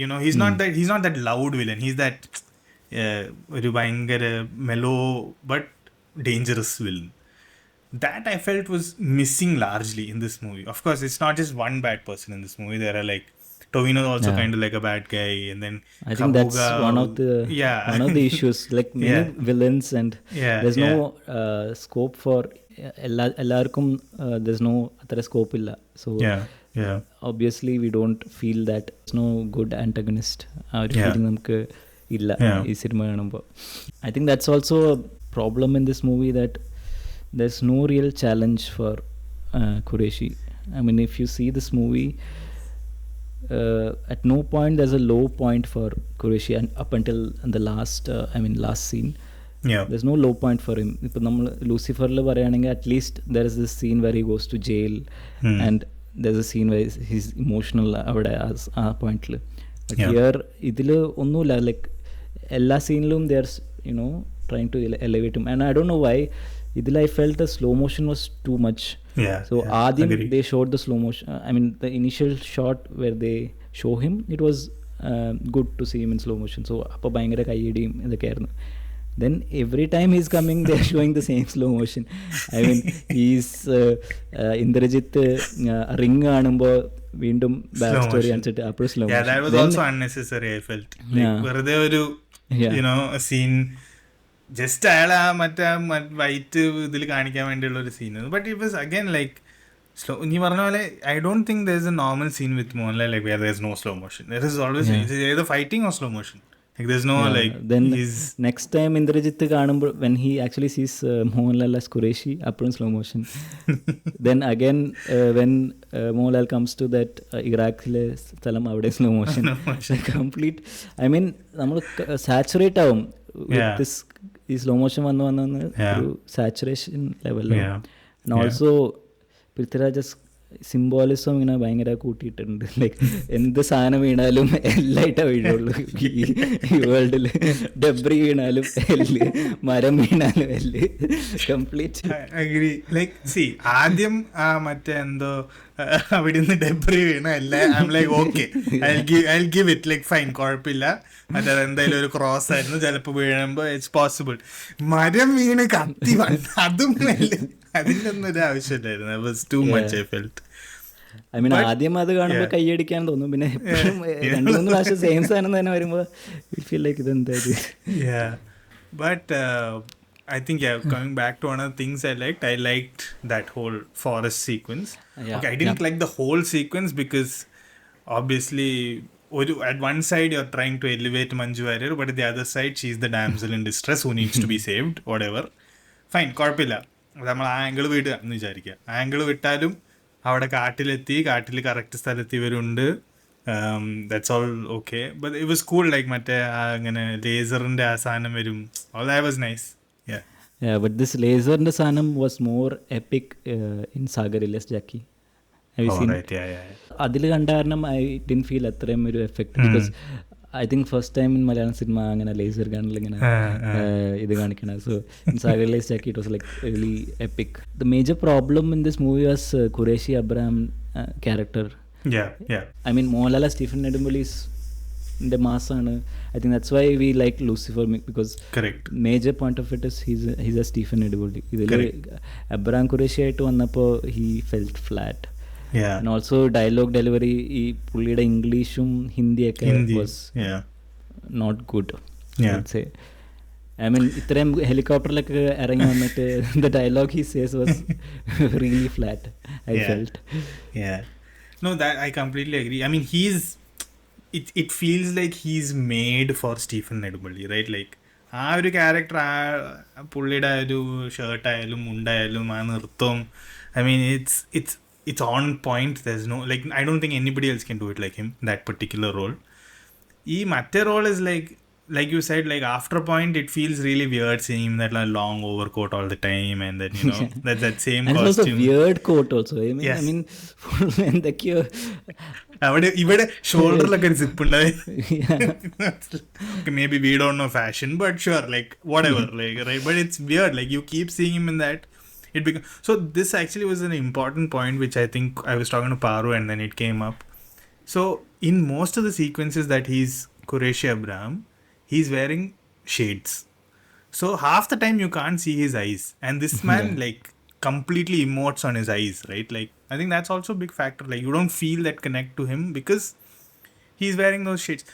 you know, he's not that loud villain. He's that ഒരു ഭയങ്കര mellow but dangerous villain. That I felt was missing largely in this movie. Of course, it's not just one bad person in this movie. There are like Tovino is also kind of like a bad guy, and then I think that's one of the issues. Like many villains, and there's no scope for ellarkum. There's no athara scope illa. So obviously we don't feel that there's no good antagonist. Feeling namukku illa ee cinema kanumbo. I think that's also a problem in this movie, that there's no real challenge for Qureshi. I mean, if you see this movie, at no point there's a low point for Qureshi, and up until the last scene, there's no low point for him. Ipo nammal Lucifer la parayanenge, at least there is this scene where he goes to jail, and there's a scene where he's emotional avade a point la. But here idile onnula, like ella scene lum there's, you know, trying to elevate him, and I don't know why idile I felt the slow motion was too much. So Adim, they showed the slow motion, I mean the initial shot where they show him, it was good to see him in slow motion. So appa bayangara kaiyidiyum idokke airunnu. Then every time he's coming, they're showing the same slow motion. I mean, he's Indrajit ring aanumbo വീണ്ടും back story കാണിച്ചിട്ട് അപ്പോൾ slow motion. That was also unnecessary, I felt. Like വെറുതെ ഒരു, you know, a scene just അയാളെ ആ മറ്റേ white ഇതിൽ കാണിക്കാൻ വേണ്ടിയുള്ള ഒരു scene. But it was again like slow. നീ പറഞ്ഞ പോലെ I don't think there is a normal scene with Mohanlal like where there is no slow motion. There is always either fighting or slow motion. Like there's no like. Then next time Indrajit കാണുമ്പോൾ when he actually sees Mohanlal as Qureshi, appuram slow motion. Then again when Mohanlal comes to that Iraqile സ്ഥലം അവിടെ slow motion. Complete, I mean നമ്മൾ saturate ആവും with this ഈ slow motion വന്ന് ഒരു saturation ലെവലിലാണ്. And also Prithviraj symbolism ഇങ്ങനെ ഭയങ്കര കൂട്ടിയിട്ടുണ്ട്. ലൈക്ക് എന്ത് സാധനം വീണാലും എല്ലായിട്ടാണ് വീഴുള്ളൂ ഈ വേൾഡിൽ. ഡെബ്രി വീണാലും എല്ല്, മരം വീണാലും എല്ല്, കംപ്ലീറ്റ് അഗ്രി. ലൈക്ക് സി ആദ്യം മറ്റേ എന്തോ അവിടുന്ന് ഡെബ്രി വീണ എല്ലാം like okay, I give it, like fine, കുഴപ്പമില്ല. മറ്റേ എന്തായാലും ഒരു ക്രോസ് ആയിരുന്നു, ചിലപ്പോൾ വീഴുമ്പോൾ ഇറ്റ്സ് പോസിബിൾ. മരം വീണ് കത്തി വന്ന് അതും അതിൻ്റെ ഒന്നും ഒരു ആവശ്യമില്ലായിരുന്നു. It was too much, I felt. I mean ആദ്യം അത് കാണുമ്പോൾ കൈയടിക്കാൻ തോന്നും, പിന്നെ എപ്പോഴും 2-3 പ്രാവശ്യം സെയിം സാധനം തന്നെ വരുമ്പോൾ ഫീൽ ലൈക്ക് ഇതെന്താ ഇത്. But I think coming back to one of the things I liked that whole forest sequence. Okay, I didn't like the whole sequence because obviously at one side you're trying to elevate Manju Warrier, but at the other side she's the damsel in distress who needs to be saved, whatever. Fine, കുഴപ്പമില്ല, നമ്മൾ ആ angle വിടുക എന്ന് വിചാരിക്കുക. Angle വിട്ടാലും അവിടെ കാട്ടിലെത്തി, കാട്ടിൽ correct സ്ഥലത്ത് ഇവരുണ്ട്, that's all okay. But it was cool, like മറ്റേ അങ്ങനെ ലേസറിൻ്റെ ആ സാധനം വരും, all that was nice. But this ലേസറിൻ്റെ സാധനം was more epic in Sagar alias Jacky. Have you Oh, seen right. it? Yeah. അതിൽ കണ്ട കാരണം ഐ ഡിൻ ഫീൽ അത്രയും ഒരു effect. Because I think first time in Malayalam cinema അങ്ങനെ ലേസർ ഗണ്ണിൽ ഇങ്ങനെ ഇത് കാണിക്കണം. So I realized that it was like really epic. The major problem in this movie was Qureshi Abraham character. Yeah. I mean, Mohanlal Stephen Nedumali's the massana. I think that's why we like Lucifer, because Correct. Major point of it is he's a Stephen Nedumali. Abraham Qureshi ആയിട്ട് വന്നപ്പോൾ he felt flat. Yeah. And also dialogue delivery ഈ പുള്ളിയുടെ ഇംഗ്ലീഷും ഹിന്ദിയൊക്കെ was not good. Yeah. I'd say. I mean, ഇത്രയും ഹെലികോപ്റ്ററിലൊക്കെ ഇറങ്ങി വന്നിട്ട് the dialogue he says was really flat, I felt. Yeah. No, that I completely agree. I mean, it feels like he's made for Stephen Nedumali, right? Like ആ ഒരു character, ആ പുള്ളിയുടെ ഒരു ഷർട്ടായാലും മുണ്ടായാലും ആ നൃത്തം, I mean, it's on point. There's no, like, I don't think anybody else can do it like him, that particular role. ഈ മറ്റേ role is like you said, like after a point it feels really weird seeing him that like long overcoat all the time, and then you know that same and costume. And also weird coat also. Yes. I mean എന്തൊക്കെയോ ഇവിടെ ഷോൾഡറിലൊക്കെ ഒരു zip ഉണ്ടായി. Maybe we don't know fashion, but sure, like whatever, like, right? But it's weird, like you keep seeing him in that. So this actually was an important point which I think I was talking to Paru and then it came up. So in most of the sequences that he's Qureshi Abraham, he's wearing shades. So half the time you can't see his eyes, and this man like completely emotes on his eyes, right? Like I think that's also a big factor. Like you don't feel that connect to him because he's wearing those shades.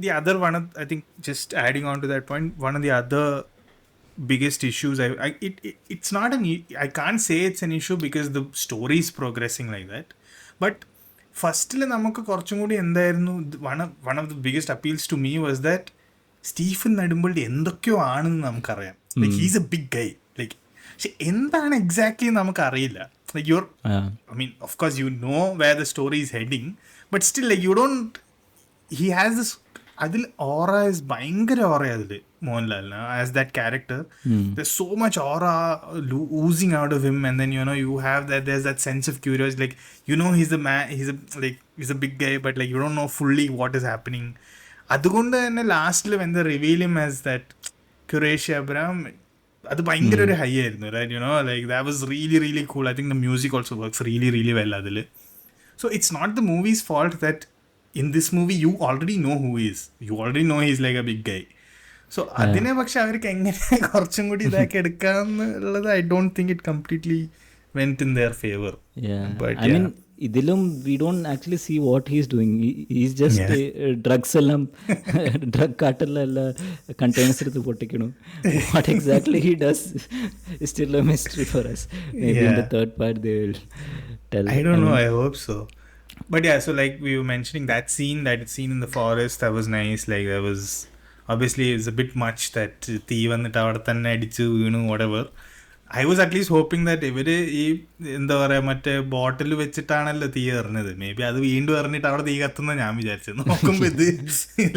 The other one, I think, just adding on to that point, one of the other biggest issues, it's not I can't say it's an issue because the story is progressing like that, but ഫസ്റ്റിൽ നമുക്ക് കുറച്ചും കൂടി എന്തായിരുന്നു, one of the biggest appeals to me was that Stephen Nedumpally എന്തൊക്കെയോ ആണെന്ന് നമുക്കറിയാം. Like he's a big guy, like പക്ഷെ എന്താണ് എക്സാക്ട്ലി നമുക്കറിയില്ല. Like your I mean of course you know where the story is heading, but still like you don't, he has this, അതിൽ aura is ഭയങ്കര aura അതിൽ മോഹൻലാലിന് as that character. There's so much aura oozing out of him, and then you know you have that, there's that sense of curiosity, like you know he's a man, he's a big guy, but like you don't know fully what is happening. അതുകൊണ്ട് തന്നെ ലാസ്റ്റിൽ when they reveal him as that Qureshi Abraham, അത് ഭയങ്കര ഒരു high ആയിരുന്നു, right? You know, like that was really really cool. I think the music also works really really well അതിൽ. So it's not the movie's fault that in this movie you already know who he is, you already know he's like a big guy. So അതിനെ പക്ഷെ അവർക്ക് എങ്ങനെ കുറച്ചും കൂടി ഇതാക്കി എടുക്കാന്നുള്ളത് I don't think it completely went in their favour. I mean ഇതിലും we don't actually see what he's doing. He's just drugs എല്ലാം ഡ്രഗ് കാർട്ടലിലെല്ലാം കണ്ടെയ്നേഴ്സ് എടുത്ത് പൊട്ടിക്കണു. What exactly he does is still a mystery for us. Maybe in the third part they will tell. I don't know, I hope so. But yeah, so like we were mentioning that scene in the forest, that was nice. Like there was obviously it's a bit much that തീ വന്നിട്ട് അവിടെ തന്നെ അടിച്ചു വീണു, whatever. I was at least hoping that ഇവര് ഈ എന്താ പറയാ മറ്റേ ബോട്ടിൽ വെച്ചിട്ടാണല്ലോ തീ എറിഞ്ഞത്, മേ ബി അത് വീണ്ടും എറിഞ്ഞിട്ട് അവിടെ തീ കത്തുന്ന ഞാൻ വിചാരിച്ചത്. നോക്കുമ്പോ ഇത്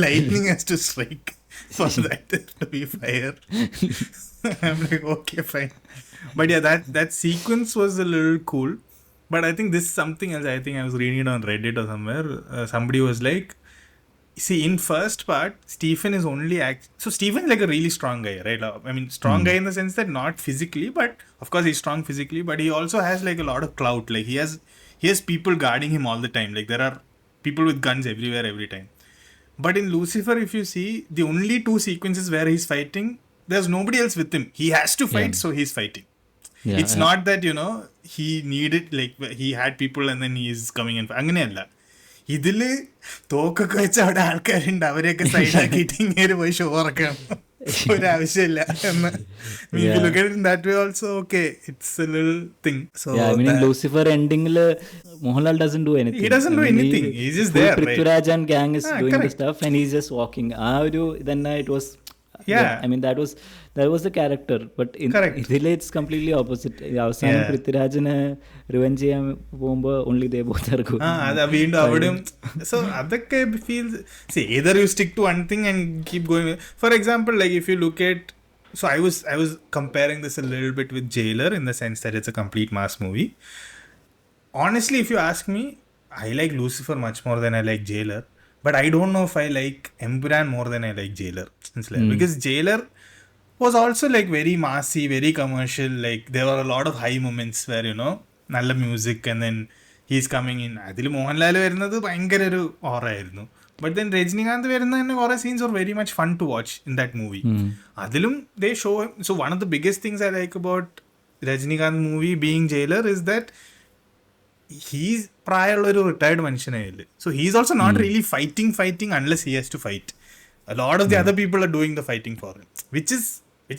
lightning has to strike for that to be fire. I'm like okay fine, but yeah, that sequence was a little cool. But I think this is something else. I think I was reading it on Reddit or somewhere. Somebody was like, see, in first part, Stephen is only so Stephen is like a really strong guy, right? I mean, strong guy in the sense that not physically, but of course he's strong physically, but he also has like a lot of clout. Like he has people guarding him all the time. Like there are people with guns everywhere, every time. But in Lucifer, if you see, the only two sequences where he's fighting, there's nobody else with him. He has to fight, so he's fighting. It's not that, you know, he needed, like he had people and then he is coming in. അങ്ങനെയല്ല, ഇതില് തോക്കൊക്കെ വെച്ച് അവിടെ ആൾക്കാരുണ്ട്, അവരെയൊക്കെ സൈഡാക്കിയിട്ട് ഇങ്ങനെ പോയി show ഇറക്കണം, ഒരാവശ്യമില്ല എന്ന്. That way also, okay, it's a little thing. So yeah, I mean in Lucifer ending Mohanlal doesn't do anything. He doesn't do anything. He's just there, right? Prithviraj and gang is doing the stuff and he's just walking. Then it was I mean that was the character, but in ഇതില് it's completely opposite. അവസാനം പൃഥ്വിരാജിനെ revenge ചെയ്യാൻ പോകുമ്പോ only they both are good. വീണ്ടും അവിടെയും. So അതൊക്കെ feels, see, either you stick to one thing and keep going. For example, like if you look at, so I was comparing this a little bit with Jailer in the sense that it's a complete mass movie. honestly, if you ask me, I like Lucifer much more than I like Jailer. But I don't know if I like Empuraan more than I like Jailer. Because Jailer was also like very massy, very commercial. Like there were a lot of high moments where, നല്ല music and then he's coming in. അതിൽ മോഹൻലാൽ വരുന്നത് ഭയങ്കര ഒരു ഓറ ആയിരുന്നു. But then Rajinikanth വരുന്ന തന്നെ കുറേ scenes were very much fun to watch in that movie. അതിലും they show him. So one of the biggest things I like about Rajinikanth movie being Jailer is that he's പ്രായമുള്ള ഒരു retired മനുഷ്യനായില്ല. So he's also not really fighting unless he has to fight. A lot of the other people are doing the fighting for him, which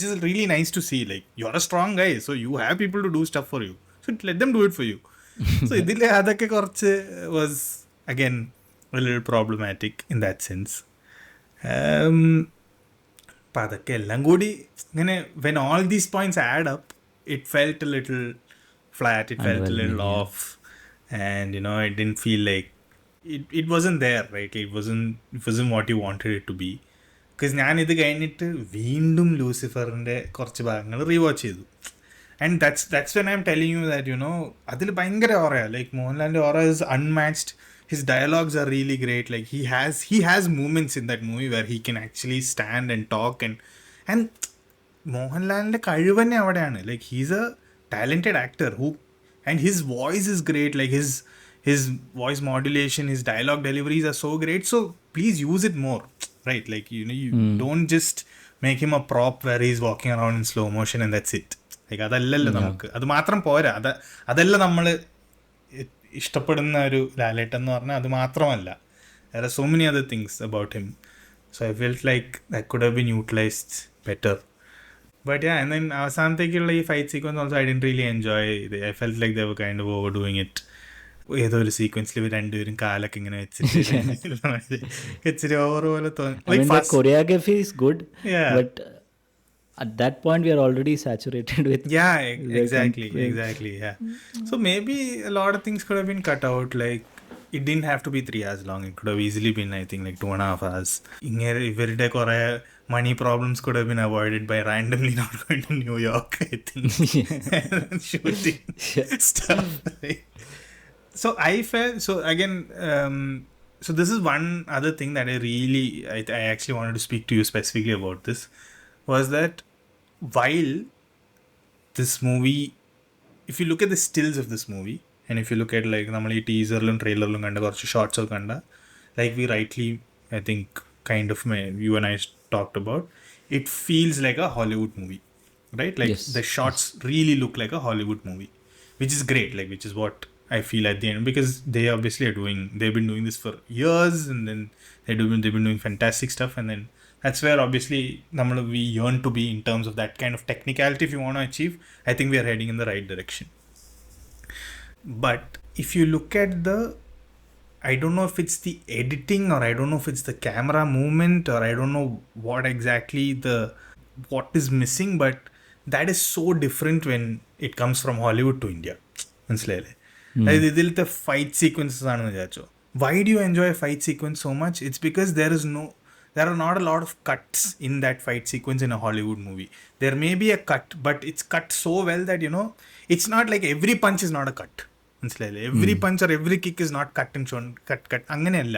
is really nice to see. Like, you're a strong guy, so you have people to do stuff for you. So let them do it for you. So ഇതിൽ അതൊക്കെ കുറച്ച് was again a little problematic in that sense. അപ്പം അതൊക്കെ എല്ലാം കൂടി ഇങ്ങനെ when all these points add up, it felt a little flat, it felt a little off, and it didn't feel like it wasn't there, right? It wasn't what you wanted it to be. Because ഞാൻ ഇത് കഴിഞ്ഞിട്ട് വീണ്ടും ലൂസിഫറിൻ്റെ കുറച്ച് ഭാഗങ്ങൾ rewatch ചെയ്തു. And that's when I'm telling you that, അതിൽ ഭയങ്കര ഓറയാണ്. Like മോഹൻലാലിൻ്റെ ഓറ is unmatched. His dialogues are really great. Like he has moments in that movie where he can actually stand and talk and മോഹൻലാലിൻ്റെ കഴിവ് തന്നെ അവിടെയാണ്. Like he's a talented actor and his voice is great. Like his voice modulation, his dialogue deliveries are so great. So please use it more, right? Like you don't just make him a prop where he's walking around in slow motion and that's it. Like അതല്ലല്ലോ നമുക്ക്, അത് മാത്രം പോരാ. അതല്ല നമ്മൾ ഇഷ്ടപ്പെടുന്ന ഒരു ലാലേട്ടൻ എന്ന് പറഞ്ഞാൽ അത് മാത്രമല്ല. There are so many other things about him. So I felt like that could have been utilized better. But yeah, and then അവസാനത്തേക്കുള്ള ഈ fight sequence also I didn't really enjoy. I felt like they were kind of overdoing it. ഏതോ ഒരു സീക്വൻസിൽ ഇവർ രണ്ടുപേരും കാലൊക്കെ ഇങ്ങനെ വെച്ചിട്ട് ഇച്ചിരി over പോലെ തോന്നി. Choreography is good, but at that point we are already saturated with exactly yeah. So maybe a lot of things could have been cut out. Like it didn't have to be 3 hours long. It could have easily been, I think, like 2.5 hours. ഇവരുടെ കുറെ money problems could have been avoided by randomly not going to New York, I think. Shooting stuff, right? So I felt, so again, so this is one other thing that I actually wanted to speak to you specifically about this, was that while this movie, if you look at the stills of this movie, and if you look at like നമ്മൾ ഈ ടീസറിലും ട്രെയിലറിലും കണ്ട കുറച്ച് shorts ഒക്കെ കണ്ട, like we rightly, I think, kind of you and I talked about, it feels like a Hollywood movie, right? Like the shots really look like a Hollywood movie, which is great, like which is what I feel at the end, because they obviously they've been doing this for years, and then they've been doing fantastic stuff, and then that's where obviously we yearn to be in terms of that kind of technicality. If you want to achieve, I think we are heading in the right direction. But if you look at I don't know if it's the editing, or I don't know if it's the camera movement, or I don't know what exactly what is missing, but that is so different when it comes from Hollywood to India. മനസ്സിലായില്ലേ? അതായത് ഇതിലത്തെ fight sequences ആണെന്ന് വിചാരിച്ചോ. Why do you enjoy a fight sequence so much? It's because there are not a lot of cuts in that fight sequence in a Hollywood movie. There may be a cut, but it's cut so well that, it's not like every punch is not a cut. Every punch or every kick is not cut and shown, cut. അങ്ങനെയല്ല.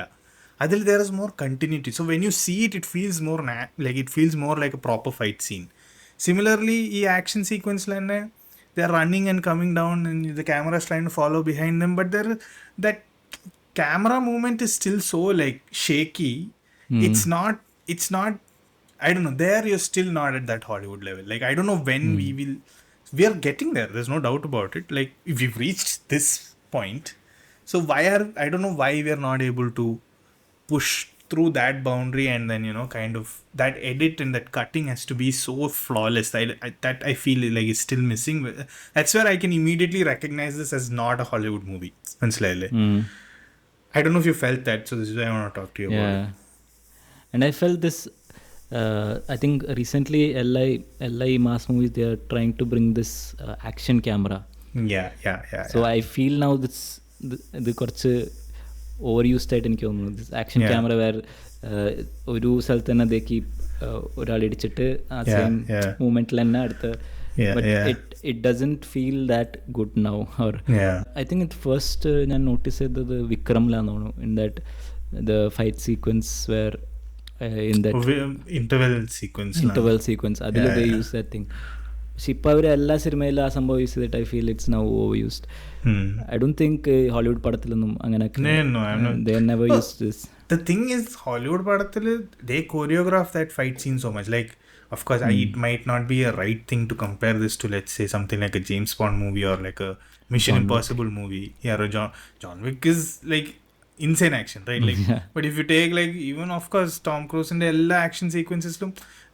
അതിൽ there is more continuity. So when you see it, it feels more like a proper fight scene. Similarly, ഈ action sequence തന്നെ, they are running and coming down and the camera is trying to follow behind them, but that camera movement is still so like shaky. It's not I don't know, there you're still not at that Hollywood level. Like I don't know when we are getting there, there's no doubt about it. Like if we've reached this point, so I don't know why we are not able to push through that boundary, and then kind of that edit and that cutting has to be so flawless. That I feel like it's still missing. That's where I can immediately recognize this as not a Hollywood movie. I don't know if you felt that, so this is why I want to talk to you about it. And I felt this, I think recently LI mass movies, they are trying to bring this action camera. So I feel now this കുറച്ച് over used ആയിട്ട് എനിക്ക് തോന്നുന്നു. This action camera where ഒരു സ്ഥലത്ത് തന്നെ അതേക്ക് ഒരാൾ ഇടിച്ചിട്ട് ആ സെയിം മൂവ്മെന്റിൽ തന്നെ അടുത്ത് it doesn't feel that good now. Or I think at first ഞാൻ നോട്ടീസ് ചെയ്തത് വിക്രമിലാന്ന് തോന്നുന്നു. In that the fight sequence where in that interval sequence അതിൽ they use that thing. പക്ഷെ ഇപ്പം അവർ എല്ലാ സിനിമയിലും ആ സംഭവം യൂസ് ചെയ്തിട്ട് I feel it's now overused. ഐ ഡോണ്ട് തിങ്ക് ഹോളിവുഡ് പടത്തിലൊന്നും അങ്ങനെ they never used this. The thing is, Hollywood padathil they choreograph that fight scene so much. Like, of course, it might not be a right thing to compare this to, let's say, something like a James Bond movie or like a Mission Impossible movie. Yeah, or John Wick is like insane action, right? Like, but if you take like even of course Tom Cruise and all action sequences,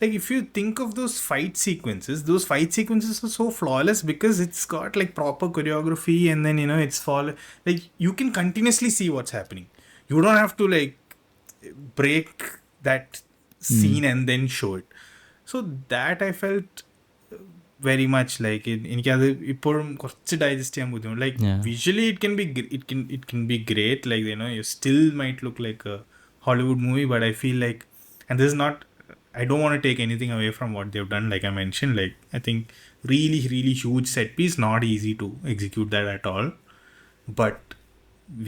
like if you think of those fight sequences are so flawless because it's got like proper choreography, and then it's like you can continuously see what's happening. You don't have to like break that scene and then show it. So that I felt very much like എനിക്കത് ഇപ്പോഴും കുറച്ച് digest ചെയ്യാൻ ബുദ്ധിമുട്ട്. Like visually it can be great, like you still might look like a Hollywood movie, but I feel like, and this is not, I don't want to take anything away from what they've done, like I mentioned, like I think really really huge set piece, not easy to execute that at all, but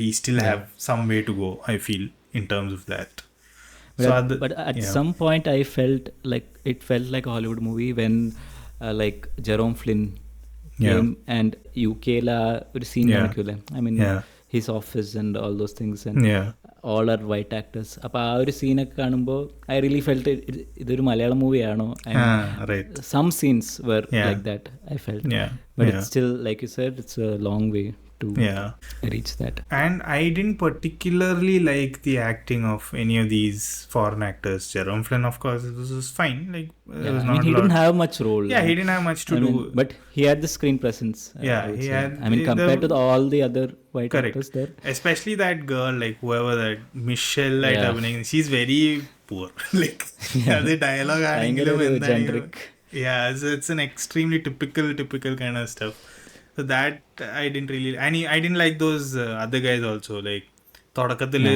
we still have some way to go, I feel, in terms of that. But at some point I felt like it felt like a Hollywood movie when like Jerome Flynn came and UK la ഒരു scene കാണിക്കൂലേ, I mean his office and all those things, and all are white actors. അപ്പോൾ ആ ഒരു സീനൊക്കെ കാണുമ്പോൾ I really felt ഇതൊരു Malayalam മൂവിയാണോ. Some scenes were like that, I felt, but it's still, like you said, it's a long way to reach that. And I didn't particularly like the acting of any of these foreign actors. Jerome Flynn, of course, this was fine. Like, I mean, he didn't have much role. Yeah, he didn't have much to do. But he had the screen presence. He had. I mean, compared to all the other white actors there. Especially that girl, like whoever that Michelle, she's very poor. Like, the dialogue generic. Yeah, it's an extremely typical kind of stuff. So that I didn't really, and I didn't like those other guys also, like തുടക്കത്തില്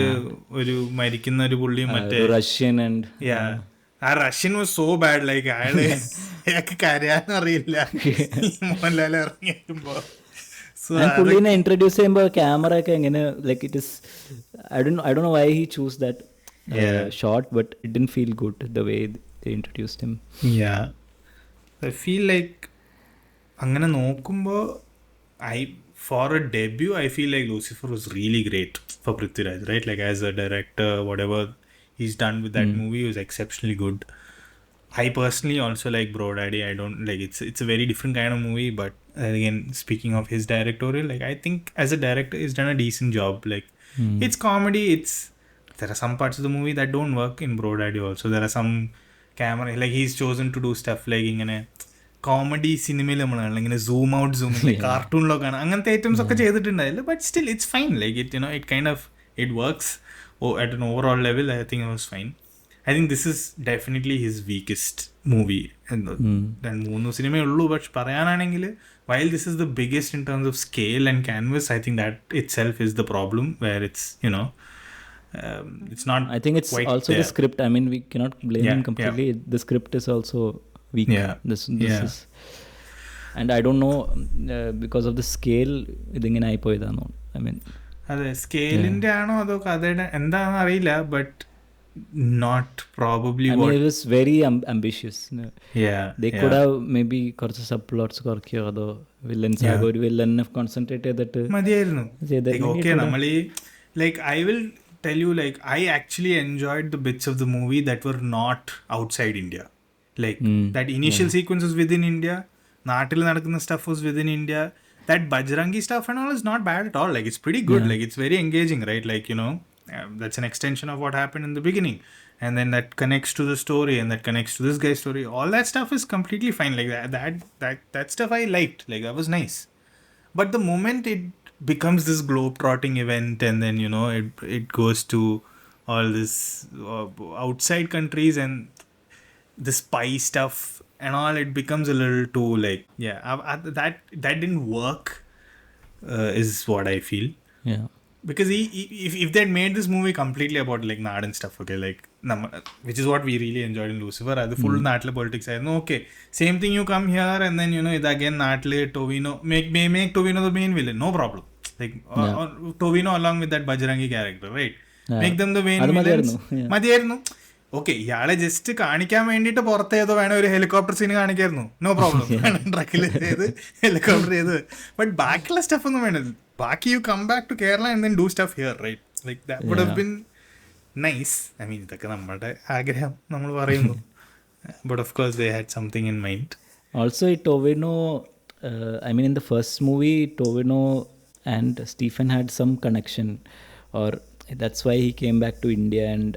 ഒരു മരിക്കുന്ന ഒരു പുള്ളി മറ്റേ Russian and ആ Russian was so bad. Like അയാൾക്ക് കരയാനറിയില്ല മോഹൻലാൽ ഇറങ്ങിയിരിക്കുമ്പോ. പുള്ളിനെ introduce ചെയ്യുമ്പോൾ ക്യാമറ ഒക്കെ എങ്ങനെ, like it is, I don't know why he chose that shot, but it didn't feel good the way they introduced him. I feel like അങ്ങനെ നോക്കുമ്പോൾ for a debut, I feel like Lucifer was really great for Prithviraj, right? Like as a director, whatever he's done with that movie was exceptionally good. I personally also like Bro Daddy. I don't like, it's a very different kind of movie, but again, speaking of his directorial, like I think as a director he's done a decent job. Like it's comedy, there are some parts of the movie that don't work in Bro Daddy also. There are some camera, like he's chosen to do stuff like ഇങ്ങനെ comedy സിനിമയിൽ നമ്മളാണല്ലോ ഇങ്ങനെ zoom out കാർട്ടൂണിലൊക്കെ ആണ് അങ്ങനത്തെ items ഒക്കെ ചെയ്തിട്ടുണ്ടായില്ല. But still it's fine. Like it kind of it works at an overall level. I think it was fine. I think this is definitely his weakest movie. മൂന്ന് സിനിമയേ ഉള്ളൂ. പക്ഷെ പറയാനാണെങ്കിൽ while this is the biggest in terms of scale and canvas, I think that itself is the problem, where it's it's not. I think it's also there. The script. I mean, we cannot blame him completely. The script is also weak. This is, and I don't know because of the scale ഇതിങ്ങനെ ആയിപ്പോയതാണോ. I mean, അതെ, സ്കെയിലിന്റെ ആണോ അതോ കഥയുടെ എന്താണെന്ന് അറിയില്ല. But not probably. I mean, it was very ambitious. They could have maybe കുറച്ച് subplots കുറയ്ക്കോ അതോ villains ആകെ ഒരു വില്ലനെ കോൺസെൻട്രേറ്റ് ചെയ്തിട്ട് മതിയായിരുന്നു. ഓക്കെ, നമ്മൾ like I will tell you, like I actually enjoyed the bits of the movie that were not outside India. Like that initial sequence was within India. നാട്ടിൽ നടക്കുന്ന stuff was within India. That Bajrangi stuff and all is not bad at all. Like it's pretty good. Like it's very engaging, right? Like that's an extension of what happened in the beginning, and then that connects to the story, and that connects to this guy's story. All that stuff is completely fine. Like that stuff I liked. Like that was nice. But the moment it becomes this globe-trotting event, and then it goes to all this outside countries and the spy stuff and all, it becomes a little too like that didn't work is what I feel. because if they had made this movie completely about like Nad and stuff, okay, like which is what we really enjoyed in Lucifer, the full Natal politics, okay, same thing, you come here and then it again Natal Tovino make Tovino the main villain, no problem, like Tovino along with that Bajrangi character, right? Make them the main villains. Madiyarnu. Okay, ഇയാളെ just കാണിക്കാൻ വേണ്ടിയിട്ട് പുറത്തേതോ വേണം ഒരു helicopter scene കാണിക്കായിരുന്നു, no problem, ട്രക്കിൽ ചെയ്ത് helicopter ചെയ്ത്, ബട്ട് ബാക്കിയുള്ള സ്റ്റഫ് ഒന്നും വേണ്ടത്. ബാക്കി you come back to Kerala and then do stuff here, right? Like that would have been nice. I mean, ഇതൊക്കെ നമ്മുടെ ആഗ്രഹം നമ്മൾ പറയുന്നു, but of course they had something in mind. Also ഈ Tovino, I mean in the first movie Tovino and Stephen had some connection, or that's why he came back to India and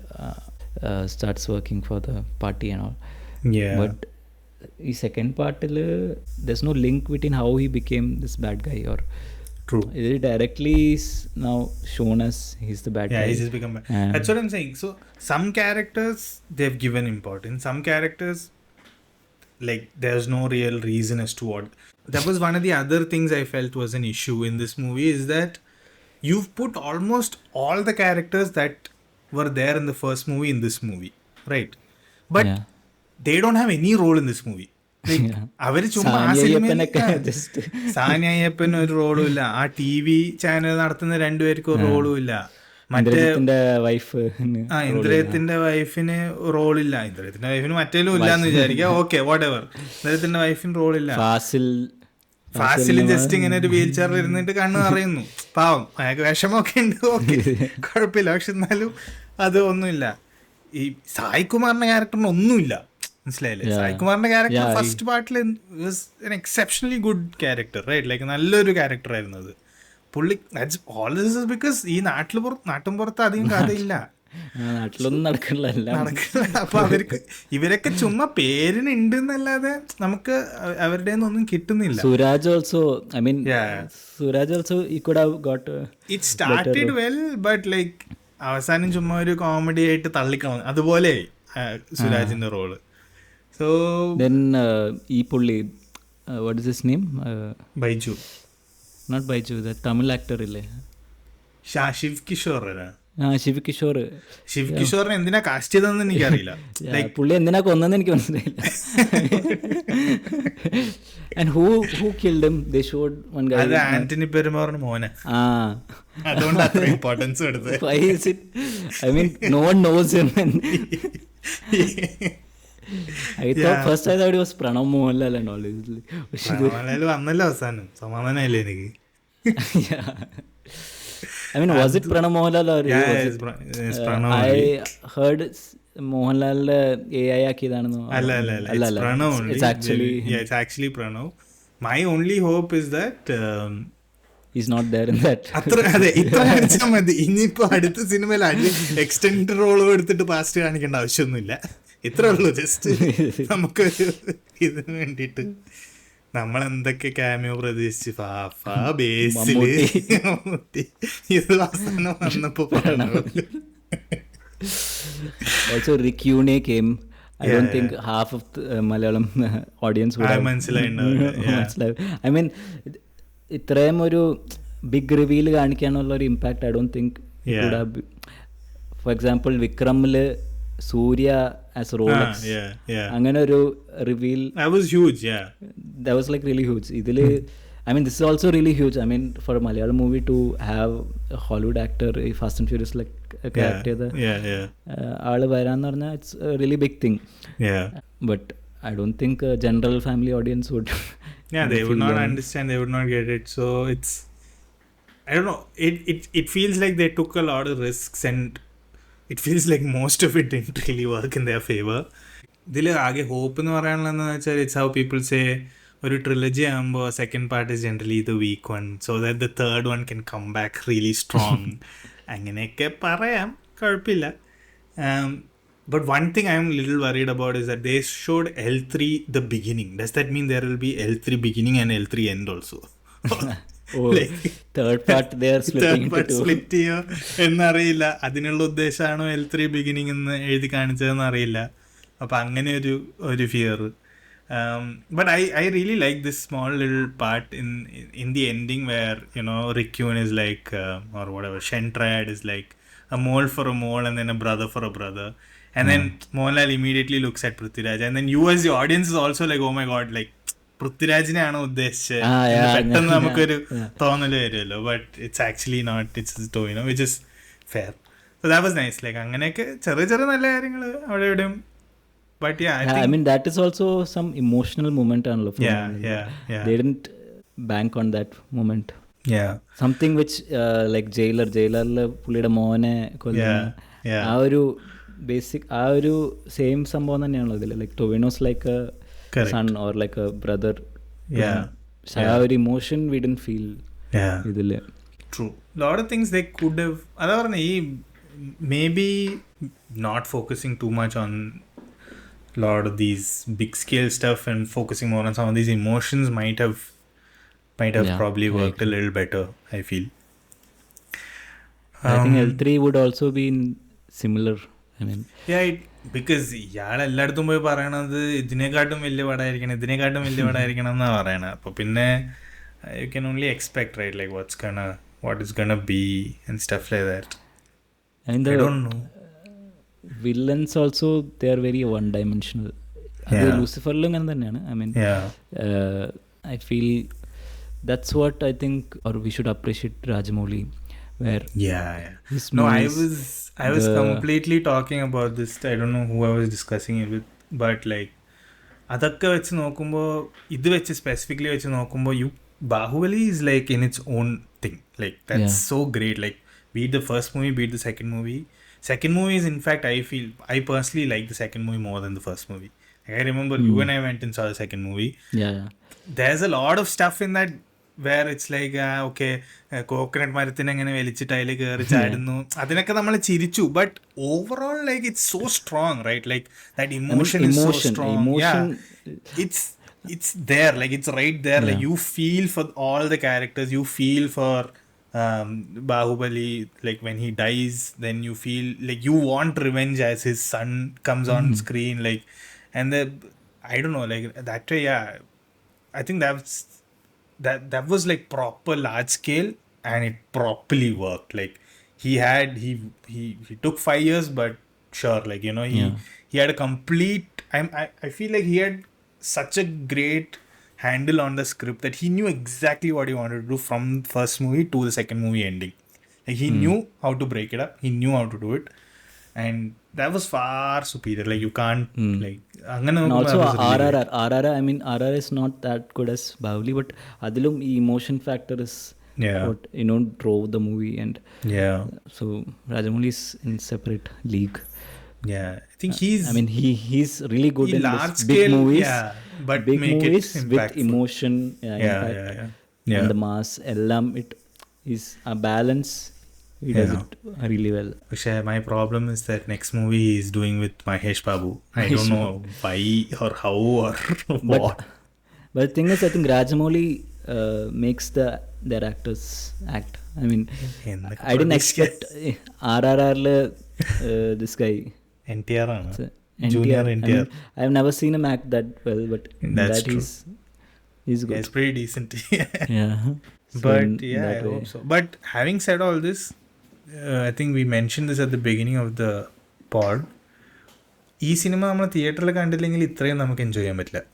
starts working for the party and all. Yeah. But the second part, there's no link between how he became this bad guy, or true, it directly is now shown as he's the bad guy. Yeah, he's just become bad. That's what I'm saying. So some characters they've given importance, some characters like there's no real reason as to what. That was one of the other things I felt was an issue in this movie, is that you've put almost all the characters that were there in the first movie in this movie, right? But they don't have any role in this movie. Like അവര് ചുമ്മാ സാനിയ അയ്യപ്പന് ഒരു റോളും ഇല്ല, ആ TV channel നടത്തുന്ന രണ്ടുപേർക്കും ഒരു റോളും ഇല്ല, മറ്റേ ഇന്ദ്രജിത്തിന്റെ വൈഫിന് റോളില്ല, ഇന്ദ്രജിത്തിന്റെ വൈഫിന് മറ്റേലും ഇല്ലാന്ന് വിചാരിക്കുക, ഓക്കെ വാട്ട് എവർ, ഇന്ദ്രജിത്തിന്റെ വൈഫിന് റോളില്ല. ഫാസിലും ജസ്റ്റ് ഇങ്ങനെ ഒരു വീൽ ചെയറിൽ ഇരുന്നിട്ട് കണ്ണ് അറിയുന്നു, പാവം, അയാൾക്ക് വിഷമൊക്കെ ഉണ്ട്, ഓക്കെ കുഴപ്പമില്ല, പക്ഷെ എന്നാലും അത് ഒന്നുമില്ല. ഈ സായികുമാറിന്റെ ക്യാരക്ടറിന് ഒന്നുമില്ല, മനസ്സിലായില്ലേ? സായികുമാറിന്റെ ക്യാരക്ടർ ഫസ്റ്റ് പാർട്ടിൽ was an exceptionally good character, right? Like നല്ലൊരു ക്യാരക്ടർ ആയിരുന്നു അത്. പുള്ളി ഓൾ ദിസ് ഇസ് ബിക്കോസ് ഈ നാട്ടിൻപുറത്ത് അധികം കഥയില്ല, നാട്ടിലൊന്നും നടക്കില്ല. അപ്പൊ ഇവരൊക്കെ ചുമ്മാ പേരിന് ഉണ്ട് എന്നല്ലാതെ നമുക്ക് അവരുടെ ഒന്നും കിട്ടുന്നില്ല. Suraj also, I mean Suraj also he could have got it started well, but like അവസാനം ചുമ്മാ ഒരു കോമഡി ആയിട്ട് തള്ളിക്കളഞ്ഞു, അതുപോലെ സുരാജിന്റെ റോള്. സോ then ഈ പുള്ളി what is his name, Baiju, not Baiju, the Tamil actor ഇല്ലേ, ശിവ് കിഷോർ. ശിവ് കിഷോർ. ശിവ് കിഷോറിനെ എന്തിനാ കാസ്റ്റ് ചെയ്തതെന്ന് എനിക്കറിയില്ല, പുള്ളി എന്തിനാ കൊന്നെന്ന് എനിക്ക് മനസ്സിലായില്ല. And who killed him? They showed one guy. അത് ആന്റണി പെരുമാറിന് മോനെ, അതുകൊണ്ട് അത്ര ഇമ്പോർട്ടൻസ് കൊടുത്തത്. Why is it? I mean, no one knows him. First I thought it was Pranav Mohanlal and all. Mohanlal വന്നല്ലോ അവസാനം, സമാധാനമല്ലേ എനിക്ക്. I mean, was it Pranav Mohanlal or it's Pranav? I heard Mohanlal AI ആക്കിയതാണെന്നോ. അല്ല, it's Pranav only. It's actually Pranav. My only hope is that he's not there in that. അതെ, ഇത്ര അടിച്ചാൽ മതി. ഇനിയിപ്പോ അടുത്ത സിനിമയിൽ എക്സ്റ്റൻഡ് റോളും എടുത്തിട്ട് പാസ്റ്റ് കാണിക്കേണ്ട ആവശ്യമൊന്നുമില്ല, ഇത്രേ ഉള്ളൂ. ജസ്റ്റ് നമുക്കൊരു ഇതിന് വേണ്ടിയിട്ട് നമ്മളെന്തൊക്കെ ക്യാമിയോ പ്രതീക്ഷിച്ച് ഇത് അവസാനം വന്നപ്പോ also Rick Yune came. I don't think half of the Malayalam audience would have മനസ്സിലായി. I mean, ഇത്രയും ഒരു ബിഗ് റിവീൽ കാണിക്കാനുള്ള ഒരു impact I don't think it would have. For example, വിക്രമില് സൂര്യ as Rolex, അങ്ങനെ ഒരു reveal, that was huge. That was like really huge. ഇതില് I mean, this is also really huge. I mean, for a Malayalam movie to have a Hollywood actor, a Fast and Furious like character, ആള് വരാന്ന് പറഞ്ഞാൽ it's a really big thing. But I don't think a general family audience would. They would not understand. They would not get it. So it's, I don't know. It feels like they took a lot of risks, and it feels like most of it didn't really work in their favor. ഇതിൽ ആകെ hope എന്ന് പറയാനുള്ളതെന്ന് വെച്ചാൽ it's how people say ഒരു trilogy ആകുമ്പോൾ second part is generally the weak one, so that the third one can come back really strong. അങ്ങനെയൊക്കെ പറയാം, കുഴപ്പമില്ല. But one thing I am a little worried about is that they showed L3 the beginning. Does that mean there will be L3 beginning and L3 end also? third part they are splitting into two. Split ചെയ്യോ എന്നറിയില്ല. അതിനുള്ള ഉദ്ദേശമാണോ L3 beginning എന്ന് എഴുതി കാണിച്ചതെന്ന് അറിയില്ല. അപ്പം അങ്ങനെ ഒരു fear. But I really like this small little part in the ending where, you know, Rikyun is like, or whatever, Shentrad is like a mole for a mole and then a brother for a brother. And then Mohanlal immediately looks at Prithviraj, and then you as the audience is also like, oh my god, like പൃഥ്വിരാജിനെയാണോ ഉദ്ദേശിച്ചത് എന്ന് പെട്ടെന്ന് നമുക്കൊരു തോന്നല് വരുമല്ലോ. But it's actually not, it's Tovino, which is fair. So that was nice. Like അങ്ങനെയൊക്കെ ചെറിയ ചെറിയ നല്ല കാര്യങ്ങൾ അവിടെ ഇവിടെയും. But yeah, I mean that is also some emotional moment ആണല്ലോ. They didn't bank on that moment. Something which like ജയിലറിലെ പുള്ളിയുടെ മോനെ കൊല്ലുന്ന ആ ഒരു ബേസിക് ആ ഒരു സെയിം സംഭവം തന്നെയാണല്ലോ ഇതിൽ. Like Tovino's like a son or like a brother. ആ ഒരു ഇമോഷൻ വി ഡിഡ്ന്റ് ഫീൽ ഇതില്. True. Lot of things they could have, അതാ പറഞ്ഞ, ഈ maybe not focusing too much on lot of these big scale stuff and focusing more on some of these emotions might have probably worked a little better, I feel. I think L3 would also be similar. I mean, because ഇയാൾ എല്ലായിടത്തും പോയി പറയണത് ഇതിനെക്കാട്ടും വലിയ പടമായിരിക്കണം എന്നാ പറയണത്. അപ്പൊ പിന്നെ you can only expect, right, like what is gonna be and stuff like that. And I don't know. Villains also, they are very one dimensional. അത് ലൂസിഫറിലും അങ്ങനെ തന്നെയാണ്. I mean, I feel that's what I think, or we should appreciate Rajamouli, where no, I was completely talking about this. I don't know who I was discussing it with, but like അതൊക്കെ വെച്ച് നോക്കുമ്പോൾ, ഇത് വെച്ച് specifically വെച്ച് നോക്കുമ്പോൾ, Bahubali is like in its own thing. Like that's so great. Like beat the first movie, beat the second movie. Second movie is, in fact, I personally like the second movie more than the first movie. I remember you and I went and saw the second movie. There's a lot of stuff in that where it's like, okay, coconut മരത്തിന് എങ്ങനെ വലിച്ചിട്ട് അതിൽ കയറി ചാടുന്നു, അതിനൊക്കെ നമ്മൾ ചിരിച്ചു. But overall, like, it's so strong, right? Like that emotion is so strong. It's there, like it's right there. Like you feel for all the characters, you feel for Bahubali, like when he dies, then you feel like you want revenge as his son comes on screen, like, and I don't know, like that way. I think that was like proper large scale, and it properly worked. Like he took 5 years, but sure, like, you know, he had a complete, I feel like he had such a great handle on the script that he knew exactly what he wanted to do from first movie to the second movie ending. Like he knew how to break it up, he knew how to do it, and that was far superior. Like you can't like angana. And also RRR, I mean RRR is not that good as Bahubali, but adilum emotion factor is what, you know, drove the movie. And so Rajamouli is in separate league. I think he's really good in large big scale movies, but big make movies it with emotion, impact, and the mass. Ellam, it is a balance. He does it really well. My problem is that next movie he is doing with Mahesh Babu. I don't know why or how or what. But the thing is, I think Rajamouli makes their actors act. I mean, I didn't expect RRR this guy. NTR ആണ്, junior NTR. I have never seen him act that well, but that's that true. He's good. It's pretty decent. So but I hope so. But having said all this, I think we mentioned this at the beginning of the pod. ഈ cinema നമ്മൾ തിയേറ്ററിൽ കണ്ടില്ലെങ്കിൽ ഇത്രയും നമുക്ക് enjoy ചെയ്യാൻ പറ്റില്ല.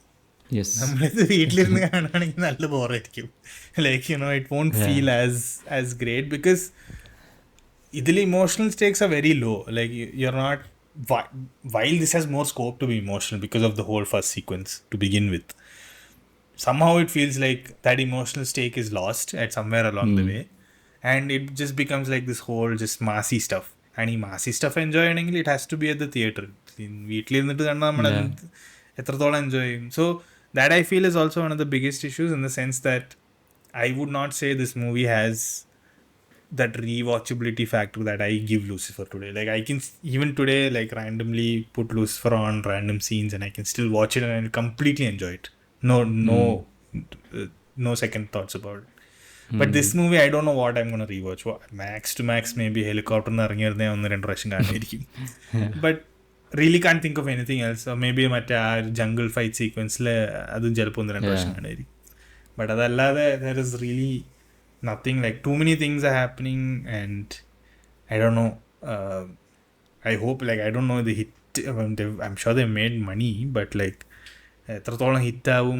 നമ്മളിത് വീട്ടിലിരുന്ന് കാണുകയാണെങ്കിൽ നല്ല ബോറായിരിക്കും. Like, you know, it won't feel as great because ഇതിൽ emotional stakes are very low. Like you are not, while this has more scope to be emotional because of the whole first sequence to begin with, somehow it feels like that emotional stake is lost at somewhere along the way, and it just becomes like this whole just massy stuff. And ഈ massy stuff enjoy ചെയ്യണമെങ്കിൽ it has to be at the theatre. വീട്ടിലിരുന്നിട്ട് കണ്ടാൽ നമ്മൾ എത്രത്തോളം enjoy ചെയ്യും. So that I feel is also one of the biggest issues, in the sense that I would not say this movie has that rewatchability factor that I give Lucifer today. Like I can even today, like, randomly put Lucifer on random scenes and I can still watch it and I'll completely enjoy it. No second thoughts about it. But this movie, I don't know what I'm going to rewatch. Max to max maybe helicopter ഇറങ്ങിയിരുന്നേ 1-2 പ്രാവശ്യം കാണുമായിരിക്കും. But really can think of anything else. Maybe ബി മറ്റേ ആ jungle fight സീക്വൻസിൽ അതും ചിലപ്പോൾ 1-2 പ്രാവശ്യം കണ്ടായിരിക്കും. ബട്ട് അതല്ലാതെ there is really nothing, like too many things are happening and I don't know, I hope, like I don't know the hit, I'm sure they made money, but like എത്രത്തോളം hit ആവും,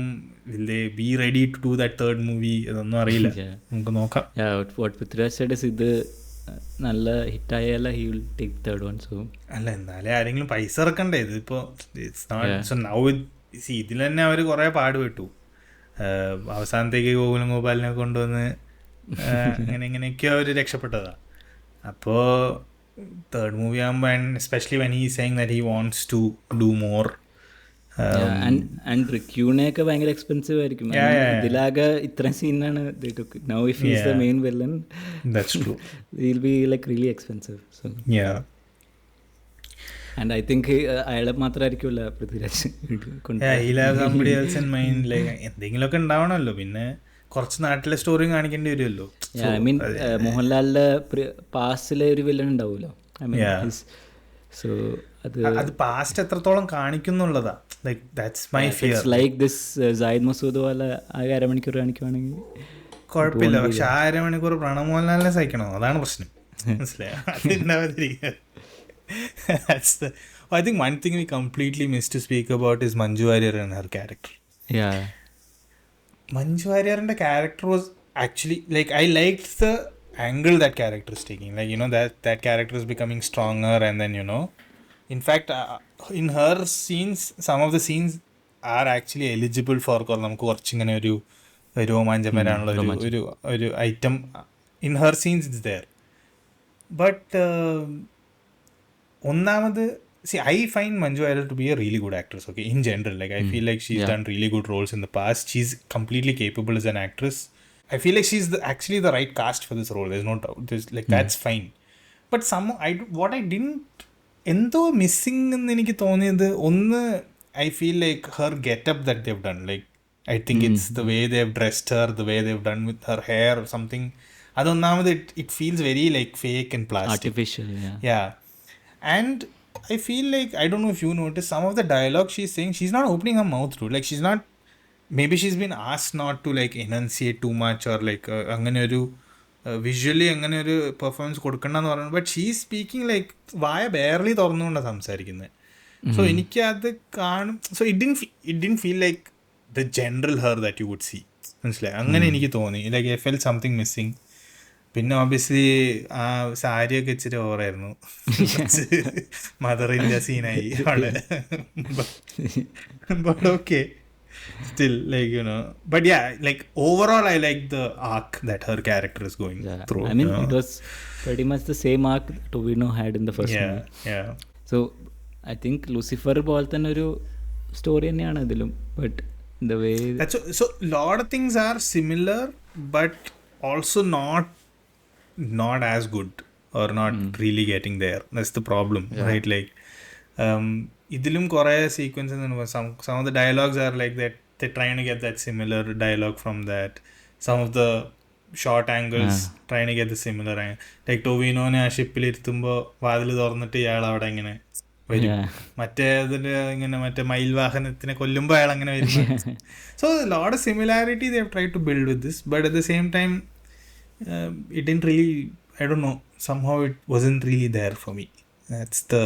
will they be ready to do that third movie, അതൊന്നും അറിയില്ല. നമുക്ക് നോക്കാം. What Prithviraj said is ഇത് നല്ല ഹിറ്റായാല he will take third one. So അല്ല, എന്നാലേ ആരെങ്കിലും പൈസ ഇറക്കണ്ടേ. ഇതിപ്പോൾ so now see ഇതിൽ തന്നെ അവർ കുറേ പാടുപെട്ടു. അവസാനത്തേക്ക് ഗോകുലം ഗോപാലിനെ കൊണ്ടുവന്ന് ഇങ്ങനെയൊക്കെയോ അവർ രക്ഷപ്പെട്ടതാ. അപ്പോൾ തേർഡ് മൂവി ആകുമ്പോൾ, and especially when he saying that he wants to do more. And റിക്യൂനെയൊക്കെ ഭയങ്കര എക്സ്പെൻസീവ് ആയിരിക്കും. ഇതിലാകെ ഇത്രയും സീനാണ്. Now if he is the main villain, that's true, will be like really expensive. So and I think അയാളെ മാത്രമായിരിക്കുമല്ല പൃഥ്വിരാജ് എന്തെങ്കിലുമൊക്കെ ഉണ്ടാവണമല്ലോ. പിന്നെ കുറച്ച് നാട്ടിലെ സ്റ്റോറിയും കാണിക്കേണ്ടി വരുമല്ലോ. ഐ മീൻ മോഹൻലാലിന്റെ പാസ്റ്റിലെ ഒരു വില്ലൻ ഉണ്ടാവുമല്ലോ. ഐ മീൻ സോ അത് പാസ്റ്റ് എത്രത്തോളം കാണിക്കുന്നുള്ളതാ. Like that's my fear. Like this Zayed Masood പോലെ ആകെ അരമണിക്കൂർ കാണിക്കുവാണെങ്കിൽ കുഴപ്പമില്ല. പക്ഷെ ആ അരമണിക്കൂർ പ്രണവ് മോഹൻലാലിനെ സഹിക്കണോ, അതാണ് പ്രശ്നം. മനസ്സിലായോ? അതുണ്ടാവാതിരിക്കുക. I think one thing we completely missed to speak about is Manju Warrier and her character. Yeah. Manju Warrier's character was actually, like, I liked the angle that character is taking. Like, you know, that character is becoming stronger, and then, you know, in fact, in her scenes, some of the scenes are actually eligible for നമുക്ക് കുറച്ചിങ്ങനെ ഒരു രോമാഞ്ചം വരാനുള്ള ഒരു item in her scenes is there. But ഒന്നാമത്, see, I find Manju Warrier to be a really good actress, okay, in general. Like, I feel like she's done really good roles in the past. She's completely capable as an actress. I feel like she's actually the right cast for this role. There's no doubt. That's fine. But what I didn't, എന്തോ missing എന്ന് എനിക്ക് തോന്നിയത്, ഒന്ന്, I feel like her get-up that they've done. Like, I think it's the way they've dressed her, the way they've done with her hair or something. അതൊന്നാമത് it feels very like fake and plastic. Artificial, yeah. And I feel like, I don't know if you notice, some of the dialogue she's saying, she's not opening her mouth to. Like, she's not, maybe she's been asked not to like enunciate too much or like അങ്ങനെ ഒരു visually അങ്ങനെ ഒരു performance കൊടുക്കണ്ടെന്ന് പറയുന്നത്. But she speaking like വായ barely തുറന്നുകൊണ്ടാണ് സംസാരിക്കുന്നത്. So എനിക്ക് അത് കാണും. So it didn't feel like the general her that you would see. മനസ്സിലായി? അങ്ങനെ എനിക്ക് തോന്നി. Like I felt something missing. പിന്നെ ഓബിയസ്ലി ആ സാരിയൊക്കെ ഇച്ചിരി ഓവറായിരുന്നു. മദറിൻ്റെ സീനായി അവള്. But okay, still, like, you know, but yeah, like overall I like the arc that her character is going through. I mean, it was pretty much the same arc Tovino had in the first movie. Yeah. So I think Lucifer പോലെ തന്നെ ഒരു story തന്നെയാണ് ഇതിലും. But the way so lot of things are similar but also not as good or not really getting there. That's the problem, right? Like ഇതിലും കുറേ sequences, some of the dialogues are like that, they're trying to get that similar dialogue from that. Some of the short angles trying to get the similar angle. Like ടൊവിനോനെ ആ ഷിപ്പിലിരുത്തുമ്പോൾ വാതിൽ തുറന്നിട്ട് ഇയാൾ അവിടെ ഇങ്ങനെ വരും. മറ്റേ അതിൻ്റെ ഇങ്ങനെ മറ്റേ മയിൽവാഹനത്തിനെ കൊല്ലുമ്പോൾ അയാൾ അങ്ങനെ വരും. So a lot of similarity they have tried to build with this, but at the same time it didn't really, I don't know, somehow it wasn't really there for me. That's the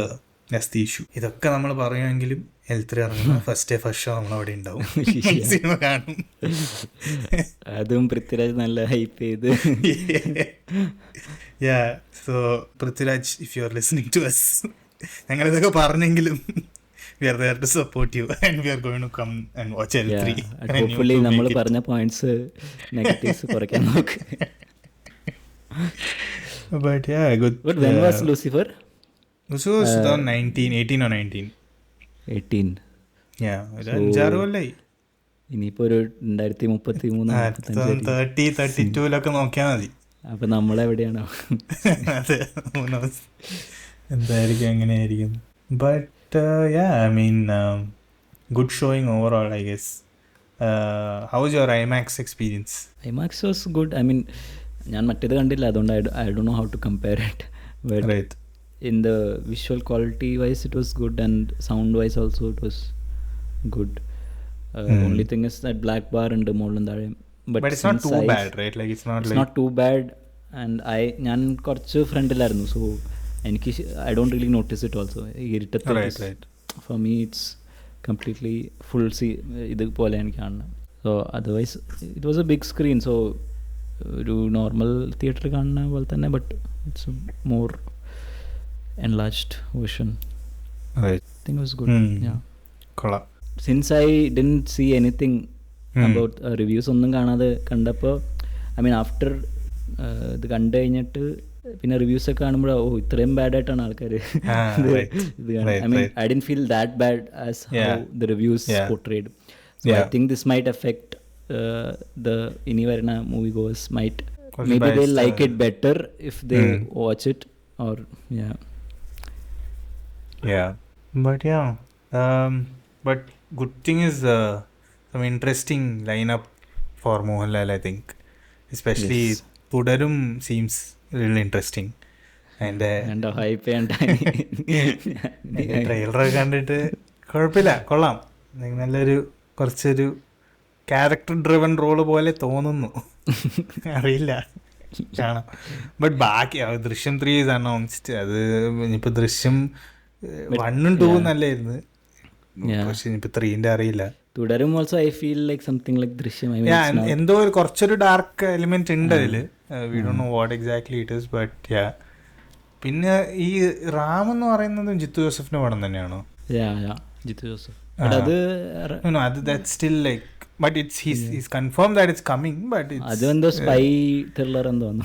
issue. ഇതൊക്കെ നമ്മൾ പറയുമെങ്കിലും L3 ഇറങ്ങുന്ന first show നമ്മളവിടെ ഉണ്ടാവും, cinema കാണും. അതും പൃഥ്വിരാജ് നല്ല hype ചെയ്ത്. So Prithviraj, if you are listening to us, ഞങ്ങളിതൊക്കെ പറഞ്ഞെങ്കിലും we are there to support you and we are going to come and watch L3. Hopefully നമ്മൾ പറഞ്ഞ പോയിന്റ്സ് നെഗറ്റീവ്സ് കുറയ്ക്കാൻ നോക്ക്. But yeah, good. But when was Lucifer? Lucifer was 18 or 19. 18. Yeah, ഒരു 5-6 കൊല്ലായി. ഇനിയിപ്പോൾ ഒരു 2033 32 നോക്കിയാൽ മതി. അപ്പൊ നമ്മളെവിടെയാണോ? അതെ, എന്തായിരിക്കും, എങ്ങനെയായിരിക്കും. But yeah, I mean, good showing overall, I guess. How was your IMAX experience? IMAX was good. I mean, ഞാൻ മറ്റേത് കണ്ടില്ല, അതുകൊണ്ട് I don't know how to compare it. But right. in the visual quality wise it was good, and sound wise also it was good. Only thing is that black bar and മോളിലും താഴെയും, but it's not too bad, right? Like it's not too bad. And ഞാൻ കുറച്ച് ഫ്രണ്ടിലായിരുന്നു, so എനിക്ക് I don't really notice it also. ഇരുട്ടത്ത് right. For me it's completely full ഇതുപോലെ എനിക്ക് കാണണം. So otherwise it was a big screen, so ഒരു normal തിയേറ്ററിൽ കാണുന്ന പോലെ തന്നെ, but it's more enlarged version. Right. I think it was good. Yeah. കൊള്ളാം. Since I didn't see anything about reviews ഒന്നും കാണാതെ കണ്ടപ്പോൾ, ഐ മീൻ ആഫ്റ്റർ ഇത് കണ്ടു കഴിഞ്ഞിട്ട് പിന്നെ റിവ്യൂസ് ഒക്കെ കാണുമ്പോൾ ഇത്രയും ബാഡ് ആയിട്ടാണ് ആൾക്കാർ ഇത് കാണുന്നത്. I mean I didn't feel that bad as how the reviews portrayed. So I think this might effect the ഇനി വരുന്ന movie goes might maybe they like it better if they watch it, or yeah but good thing is some interesting lineup for Mohanlal, I think, especially Thudarum seems really interesting, and hype and trailer കണ്ടിട്ട് കുഴപ്പമില്ല, കൊള്ളാം. നല്ലൊരു കുറച്ചൊരു character driven role പോലെ തോന്നുന്നു, അറിയില്ല, കാണാം. But ബാക്കി ദൃശ്യം 3 is announced. അത് ഇനിയിപ്പോൾ ദൃശ്യം 1 ഉം 2 നല്ലായിരുന്നു, പക്ഷെ ഇനിയിപ്പോൾ 3 അറിയില്ല. തുടരും also I feel like something like ദൃശ്യം. എന്തോ കുറച്ചൊരു ഡാർക്ക് എലിമെന്റ് ഉണ്ട് അതിൽ. We don't know what exactly it is, but yeah. പിന്നെ ഈ റാം എന്ന് പറയുന്നത് ജിത്തു ജോസഫിന്റെ പടം തന്നെയാണോ? ജിത്തു ജോസഫ്. അത് that still like, but he's confirmed that it's coming, but it's അത് എന്തോ സ്പൈ ത്രില്ലർ എന്തോ ആണ്.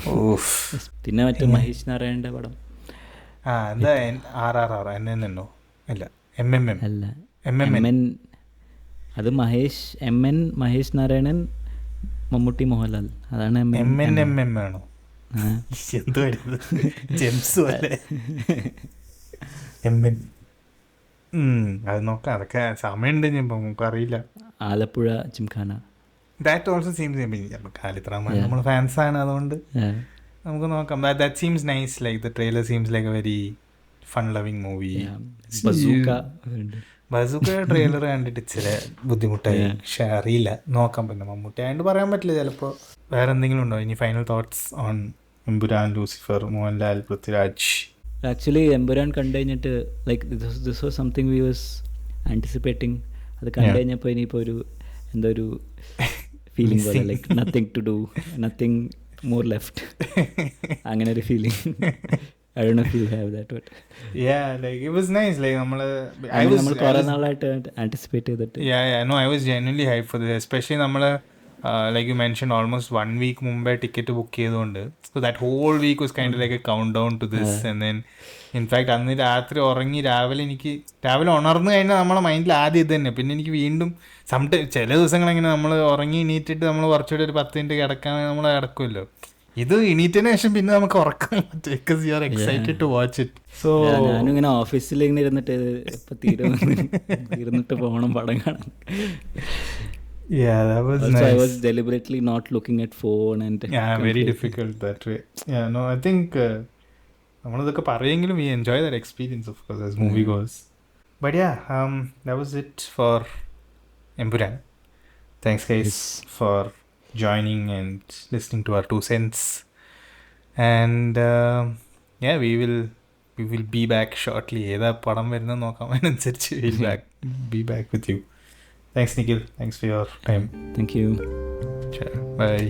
പിന്നെ മറ്റേ മഹേഷ് നാരായണന്റെ പടം എന്താ RRR എന്നോ അല്ല MMM അല്ല MN. അത് മഹേഷ് നാരായണൻ മമ്മൂട്ടി മോഹൻലാൽ, അതാണ് MNMM ആണോ? എന്തോ ജെംസ് അല്ലേ MN. അത് നോക്കാം, അതൊക്കെ സമയമുണ്ട്, നമുക്ക് അറിയില്ല. Alappuzha gymkhana, that also seems Khalid നമ്മൾ ഫാൻസാണ്, അതുകൊണ്ട് നമുക്ക് നോക്കാം. That seems nice, like the trailer seems like A very fun loving movie. Bazooka trailer കണ്ടിട്ട് ചില ബുദ്ധിമുട്ടായി, പക്ഷെ അറിയില്ല, നോക്കാം. പിന്നെ മമ്മൂട്ടി ആയതുകൊണ്ട് പറയാൻ പറ്റില്ല, ചിലപ്പോൾ വേറെ എന്തെങ്കിലും ഉണ്ടോ? ഇനി final thoughts on Empuraan, Lucifer, Mohanlal, Prithviraj? Actually Empuraan കണ്ടു കഴിഞ്ഞിട്ട് like this was something we was anticipating. അത് കണ്ടു കഴിഞ്ഞപ്പോൾ ഇനിയിപ്പോൾ ഒരു എന്തോ ഒരു ഫീലിംഗ് പോലെ, like nothing to do, nothing more left, അങ്ങനെ ഒരു feeling. I don't know if you have that, but yeah, like it was nice. Like I was കുറേ നാളായിട്ട് anticipate ചെയ്തിട്ട്. No, I was genuinely hyped for this, especially like you mentioned, almost 1 week മുമ്പേ ticket book ചെയ്തുകൊണ്ട്. So that whole week was kind of like a countdown to this. And then in fact അന്ന് രാത്രി ഉറങ്ങി രാവിലെ ഉണർന്നു കഴിഞ്ഞാൽ നമ്മളെ മൈൻഡിൽ ആദ്യം ഇത് തന്നെ. പിന്നെ എനിക്ക് വീണ്ടും ചില ദിവസങ്ങൾ എങ്ങനെ നമ്മൾ ഉറങ്ങി എണീറ്റിട്ട് നമ്മൾ കുറച്ചുകൂടി ഒരു 10 മിനിറ്റ് കിടക്കാൻ നമ്മൾ കിടക്കുമല്ലോ. ഇത് എണീറ്റതിന് ശേഷം പിന്നെ നമുക്ക് ഉറക്കാൻ പറ്റും, because you are excited to watch it. So ഞാനിങ്ങനെ ഓഫീസിൽ ഇങ്ങനെ ഇരുന്നിട്ട് ഇപ്പം ഇരുന്നിട്ട് പോകണം പടം കാണാൻ. Yeah, that was also, nice. I was deliberately not looking at phone and very difficult that way. No, I think നമ്മളതൊക്കെ പറയെങ്കിലും we enjoy that experience, of course, as movie goes. But that was it for Empuraan. Thanks guys for joining and listening to our 2 cents. And we will be back shortly. ഏതാ പടം വരുന്നത് നോക്കാം, അതിനനുസരിച്ച് we'll be back with you. Thanks Nikhil, thanks for your time. Thank you. Sure. Bye.